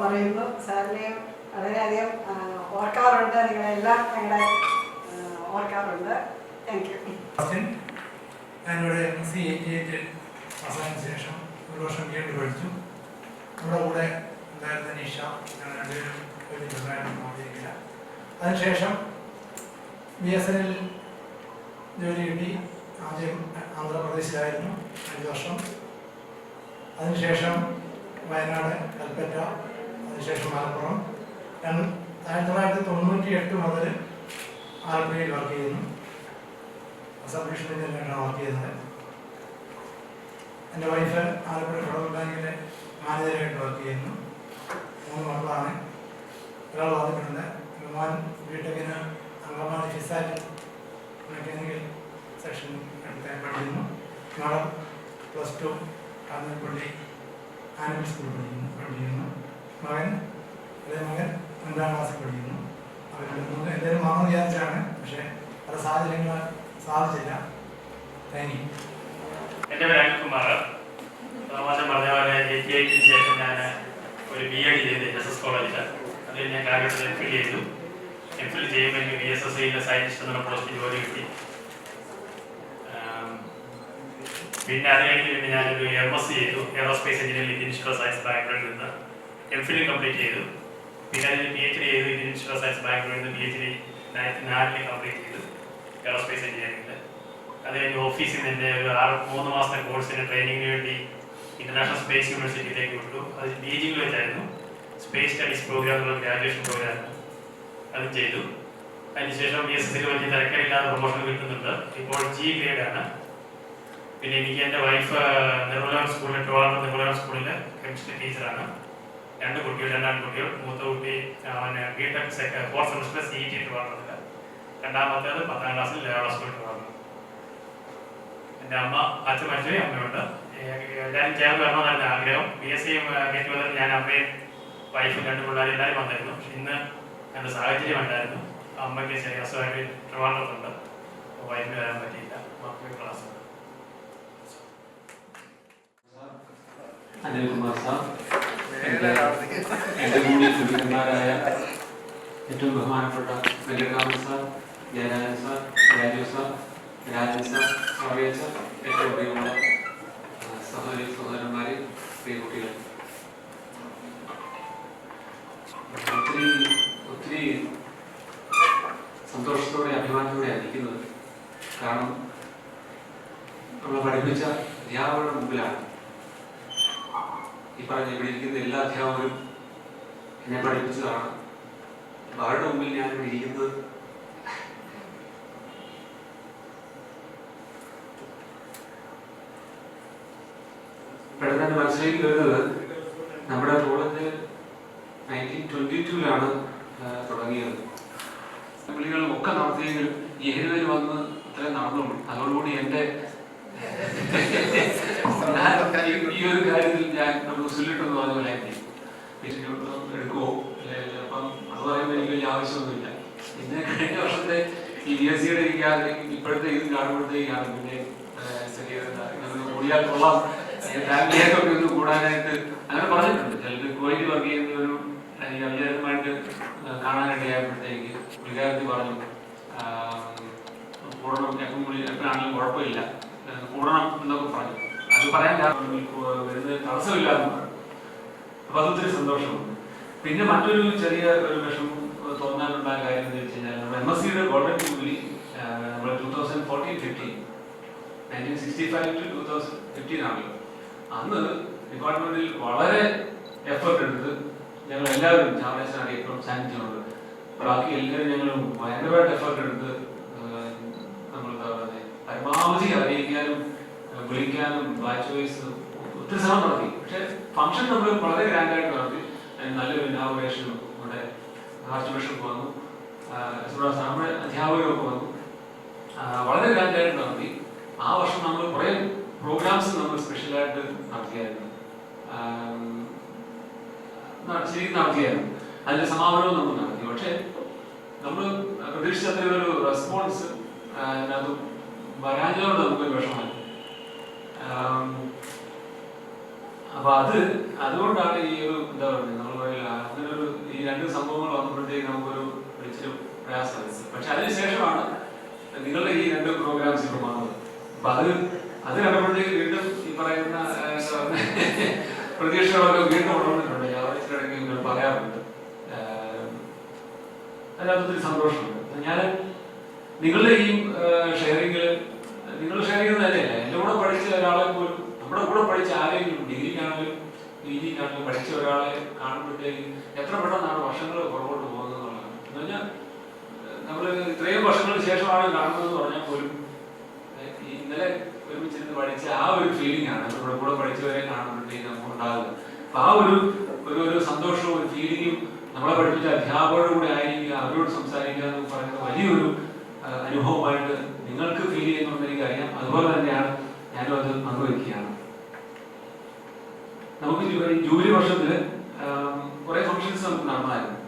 പറയുന്നു. സാറിനെയും വളരെയധികം ഓർക്കാറുണ്ട്. നിങ്ങളെല്ലാം ഞങ്ങളെ ഓർക്കാറുണ്ട്. Thank you. ഞാനിവിടെ MSc 88 പാസ്സായതിനു ശേഷം 1 വർഷം BEd പഠിച്ചു. നമ്മുടെ കൂടെ ഉണ്ടായിരുന്ന നിഷ, ഞങ്ങൾ 2 പേരും ഒരു ചെറുതായിട്ട് മാറിയിരിക്കില്ല. അതിനുശേഷം BSNL ജോലി കിട്ടി. ആദ്യം ആന്ധ്രാപ്രദേശിലായിരുന്നു 5 വർഷം. അതിനുശേഷം വയനാട്, കൽപ്പറ്റ, അതിനുശേഷം മലപ്പുറം. 1998 മുതൽ ആലപ്പുഴയിൽ വർക്ക് ചെയ്യുന്നു. സബ് ഡിവിഷൻ എഞ്ചിനീയറാണ് വർക്ക് ചെയ്യുന്നത്. എൻ്റെ വൈഫ് ആലപ്പുഴ ഫെഡറൽ ബാങ്കിലെ മാനേജറായിട്ട് വർക്ക് ചെയ്യുന്നു. 3 മക്കളാണ്. ഒരാൾ വന്നിട്ടുണ്ട്. മോൻ BTechന് അങ്കമാലി ഫിസാറ്റ് മെക്കാനിക്കൽ സെക്ഷൻ എടുത്ത് പഠിക്കുന്നു. മകൾ +2 കാഞ്ഞിരപ്പള്ളി ആനിമൽ സ്കൂൾ പഠിക്കുന്നു. മകൻ 2ാം ക്ലാസ്സിൽ പഠിക്കുന്നു. അവർ എല്ലാവരും മാമെന്ന് വിചാരിച്ചാണ്, പക്ഷേ പല സാഹചര്യങ്ങൾ സാധിച്ചില്ല. Thank you. എൻ്റെ പേര് അനിൽകുമാർ. തോമാച്ചൻ പറഞ്ഞ പോലെ 88 ശേഷം ഞാൻ ഒരു BEd ചെയ്ത് SS കോളേജിൽ. അതിൽ ഞാൻ കാര്യത്തിൽ MPhil ചെയ്തു. MPhil ചെയ്യുമ്പോൾ എനിക്ക് BSSIയിലെ സയൻറ്റിസ്റ്റ് എന്നുള്ള പോസ്റ്റ് ജോലി കിട്ടി. പിന്നെ അത് കഴിഞ്ഞ് പിന്നെ ഞാനൊരു MSc ചെയ്തു, aerospace engineering Indian institute of science ബാംഗ്ലൂരിൽ നിന്ന്. MPhil കംപ്ലീറ്റ് ചെയ്തു. പിന്നെ അതിന് PhD ചെയ്തു ഇന്ത്യൻ ഇൻസ്റ്റിറ്റ്യൂട്ട് ഓഫ് സയൻസ് ബാംഗ്ലൂരിൽ നിന്ന്. PhD 2004 കംപ്ലീറ്റ് ചെയ്തു എയറോസ്പേസ് എഞ്ചിനീയറിംഗിൽ. അത് കഴിഞ്ഞ് ഓഫീസിൽ നിന്ന് എൻ്റെ ഒരു 3 മാസത്തെ കോഴ്സിന് ട്രെയിനിങ്ങിന് വേണ്ടി ഇന്റർനാഷണൽ സ്പേസ് യൂണിവേഴ്സിറ്റിയിലേക്ക് വിട്ടു. അത് ബീജിംഗിൽ വെച്ചായിരുന്നു. സ്പേസ് സ്റ്റഡീസ് പ്രോഗ്രാം എന്നുള്ള ഗ്രാജുവേഷൻ പ്രോഗ്രാം അതും ചെയ്തു. അതിനുശേഷം BSSൽ വലിയ തിരക്കില്ലാതെ പ്രൊമോഷൻ കിട്ടുന്നുണ്ട്. ഇപ്പോൾ G ഗ്രേഡ് ആണ്. പിന്നെ എനിക്ക് എൻ്റെ വൈഫ് നെഹ്റുലാൽ സ്കൂളിൽ, ട്രിവാൻഡ്രം നെഹ്റുലാൽ സ്കൂളിൽ കെമിസ്ട്രി ടീച്ചറാണ്. 2 കുട്ടികൾ, 2 ആൺകുട്ടികൾ. മൂത്ത കുട്ടി BTech 4th സെമസ്റ്റർ CET ട്രിവാൻഡ്രത്തിൽ. രണ്ടാമത്തേത് 10ാം ക്ലാസ്സിൽ ലേവള സ്കൂളിൽ ട്രിവാൻഡ്രം. എൻ്റെ അച്ഛൻ മരിച്ചുപോയി, അമ്മയുണ്ട്. എല്ലാവരും ചേർന്ന് വരണമെന്നായിരുന്നു ആഗ്രഹം. BSc ഗെറ്റ് ടുഗദർ ഞാൻ അമ്മയും വൈഫും 2 പിള്ളേരും എല്ലാവരും വന്നിരുന്നു. പക്ഷെ ഇന്ന് എൻ്റെ സാഹചര്യം ഉണ്ടായിരുന്നു. അമ്മയ്ക്ക് ചെറിയ അസുഖമായിട്ട് ട്രിവാൻഡ്രത്തുണ്ട്. വൈഫിന് വരാൻ പറ്റിയില്ല. മക്കളുടെ ക്ലാസ്. അനിൽകുമാർ സാർ, എൻ്റെ കൂടി സുഹൃത്തുക്കളായ ഏറ്റവും ബഹുമാനപ്പെട്ട വെല്ലുകാമൻ sir, Jayarajan sir, Raju sir, Rajan sir, സോറിയ സാർ, ഏറ്റവും പ്രിയമുള്ള സഹോദരി സഹോദരന്മാരെ, പ്രിയ കുട്ടികൾ, അധ്യാപകരുടെ മുമ്പിലാണ്. ഈ പറഞ്ഞ ഇവിടെ ഇരിക്കുന്ന എല്ലാ അധ്യാപകരും എന്നെ പഠിപ്പിച്ചതാണ്. അവരുടെ മുമ്പിൽ ഞാൻ ഇവിടെ ഇരിക്കുന്നത് പെട്ടെന്ന് മനസ്സിലേക്ക് വരുന്നത് നമ്മുടെ കോളേജ് 1922 തുടങ്ങിയത്. വിളികളും ഒക്കെ നടത്തിയെങ്കിലും ഈ 70 വന്ന് ഇത്രയും നടന്നുള്ളൂ. അതോടുകൂടി എൻ്റെ ഈ ഒരു കാര്യത്തിൽ ഞാൻ നമുക്ക് സുല്ലിട്ടെന്ന് പറഞ്ഞ പോലെ എടുക്കുമോ അപ്പം അത് പറയുമ്പോൾ എനിക്ക് വലിയ ആവശ്യമൊന്നുമില്ല. പിന്നെ കഴിഞ്ഞ വർഷത്തെ ഈ BSc-യുടെ ഇപ്പോഴത്തെ ഇത് കാണുമ്പോഴത്തേക്കാണ് പിന്നെ കൂടിയാൽ കൊള്ളാം, ഫാമിലിയൊക്കെ ഒന്ന് കൂടാനായിട്ട് അങ്ങനെ പറഞ്ഞിട്ടുണ്ട്. ചിലർ കോയിറ്റ് വർക്ക് ചെയ്യുന്ന ഒരു അവിചാരിതമായിട്ട് കാണാനിടയായപ്പോഴത്തേക്ക് പുള്ളിക്കാരത്തി പറഞ്ഞു കൂടണം, എപ്പോഴാണെങ്കിലും കുഴപ്പമില്ല, കൂടണം എന്നൊക്കെ പറഞ്ഞു. അത് പറയാൻ വരുന്നത് തടസ്സമില്ലാന്ന് പറഞ്ഞു. അപ്പൊ അതൊത്തിരി സന്തോഷമുണ്ട്. പിന്നെ മറ്റൊരു ചെറിയ ഒരു വിഷമം തോന്നാനുണ്ടായ കാര്യം എന്ന് വെച്ച് കഴിഞ്ഞാൽ നമ്മുടെ MSc-യുടെ ഗോൾഡൻ ജൂബിലി നമ്മൾ 2014-15 1965 to 2015 ആണല്ലോ. അന്ന് ഡിപ്പാർട്ട്മെന്റിൽ വളരെ എഫേർട്ട് എടുത്ത് ഞങ്ങൾ എല്ലാവരും ചാവറേശ്വരം ഇപ്പം സാന്നിധ്യമുണ്ട്, ബാക്കി എല്ലാവരും ഞങ്ങൾ ഭയങ്കരമായിട്ട് എഫേർട്ട് എടുത്ത് നമ്മൾ എന്താ പറയുന്നത് പരമാവധി അറിയിക്കാനും വിളിക്കാനും ബാച്ച് വൈസ് ഒത്തിരി ശ്രമം നടത്തി. പക്ഷെ ഫംഗ്ഷൻ നമ്മൾ വളരെ ഗ്രാൻഡായിട്ട് നടത്തി. നല്ലൊരു ഇനാഗുറേഷനും നമ്മുടെ ആർച്ച് ബിഷപ്പ് വന്നു, നമ്മുടെ അധ്യാപകരൊക്കെ വന്നു, വളരെ ഗ്രാൻഡായിട്ട് നടത്തി. ആ വർഷം നമ്മൾ കുറേ പ്രോഗ്രാംസ് നമ്മൾ സ്പെഷ്യലായിട്ട് നടത്തിയായിരുന്നു, ശരിക്കും നടത്തിയായിരുന്നു. അതിന്റെ സമാപനവും നമ്മൾ നടത്തി. പക്ഷെ നമ്മൾ പ്രതീക്ഷിച്ച അത്രയൊരു റെസ്പോൺസ് അതിനകത്ത് വരാഞ്ഞതുകൊണ്ട് നമുക്കൊരു വിഷമമായി. അപ്പൊ അതുകൊണ്ടാണ് ഈ ഒരു എന്താ പറയുക നമ്മൾ പറയില്ല അങ്ങനെ ഒരു ഈ രണ്ട് സംഭവങ്ങൾ വന്നപ്പോഴത്തേക്ക് നമുക്കൊരു വിളിച്ചൊരു പ്രയാസമായി. പക്ഷെ അതിനുശേഷമാണ് നിങ്ങളുടെ ഈ രണ്ട് പ്രോഗ്രാംസ് ഇപ്പൊ വന്നത്. അപ്പൊ അത് കണ്ടപ്പോഴത്തേക്ക് വീണ്ടും ഈ പറയുന്ന പ്രതീക്ഷകളൊക്കെ വീണ്ടും ഉണർന്നിട്ടുണ്ട്. ഞായറാഴ്ചയിടയ്ക്ക് നിങ്ങൾ പറയാറുണ്ട്. അതിനകത്തൊത്തിരി സന്തോഷമുണ്ട്. ഞാൻ നിങ്ങളുടെ ഈ ഷെയറിങ്ങിൽ നിങ്ങൾ ഷെയർ ചെയ്യുന്നത് തന്നെയല്ല, എൻ്റെ കൂടെ പഠിച്ച ഒരാളെ പോലും നമ്മുടെ കൂടെ പഠിച്ച ആരെങ്കിലും ഡിഗ്രിക്കാണെങ്കിലും PG-ക്കാണെങ്കിലും പഠിച്ച ഒരാളെ കാണുമ്പോഴത്തേക്ക് എത്ര പെട്ടെന്നാണ് വർഷങ്ങൾ പുറകോട്ട് പോകുന്നത് എന്നുള്ളതാണ്. എന്ന് പറഞ്ഞാൽ നമ്മൾ ഇത്രയും വർഷങ്ങൾക്ക് ശേഷമാണ് കാണുന്നതെന്ന് പറഞ്ഞാൽ പോലും ഇന്നലെ ഒരുമിച്ചിരുന്ന് പഠിച്ച ആ ഒരു ഫീലിംഗ് ആണ് നമ്മുടെ കൂടെ പഠിച്ചവരെ കാണുമ്പോഴത്തേക്ക് നമുക്ക് ഉണ്ടാകുന്നത്. അപ്പൊ ആ ഒരു സന്തോഷവും ഒരു ഫീലിംഗും നമ്മളെ പഠിപ്പിച്ച അധ്യാപകരുടെ കൂടെ ആയിരിക്കുക, അവരോട് സംസാരിക്കുക എന്ന് പറയുന്നത് വലിയൊരു അനുഭവമായിട്ട് നിങ്ങൾക്ക് ഫീൽ ചെയ്യുന്നുണ്ടെന്ന് എനിക്കറിയാം. അതുപോലെ തന്നെയാണ് ഞാനും അത് പങ്കുവയ്ക്കുകയാണ്. നമുക്ക് ജൂബിലി വർഷത്തില് കുറെ ഫംഗ്ഷൻസ് നമുക്ക് നടന്നായിരുന്നു.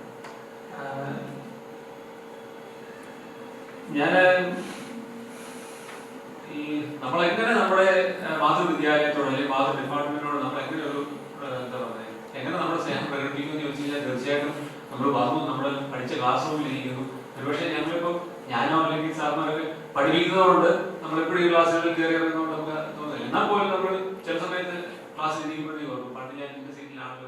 ഞാൻ ഈ നമ്മളെങ്ങനെ നമ്മുടെ മാതൃവിദ്യാലയത്തോട് അല്ലെങ്കിൽ മാതൃ ഡിപ്പാർട്ട്മെന്റിനോട് നമ്മൾ എങ്ങനെ ഒരു എന്താ പറയുക എങ്ങനെ നമ്മുടെ സ്നേഹം പ്രകടിപ്പിക്കുമെന്ന് ചോദിച്ചു കഴിഞ്ഞാൽ തീർച്ചയായിട്ടും നമ്മൾ വന്നു നമ്മൾ പഠിച്ച ക്ലാസ് റൂമിൽ ഇരിക്കുന്നു. ഒരുപക്ഷെ ഞങ്ങളിപ്പോൾ ഞാനോ അല്ലെങ്കിൽ സാറിനൊക്കെ പഠിപ്പിക്കുന്നതുകൊണ്ട് നമ്മളെപ്പോഴും ഈ ക്ലാസ്സുകളിൽ കയറി ഇറങ്ങുന്നതുകൊണ്ട് നമുക്ക് തോന്നില്ല. എന്നാൽ പോലും നമ്മൾ ചില സമയത്ത് ക്ലാസ്സിൽ ഇരിക്കുമ്പോഴേ പണ്ട് ഞാൻ എന്റെ സീറ്റിലാണല്ലോ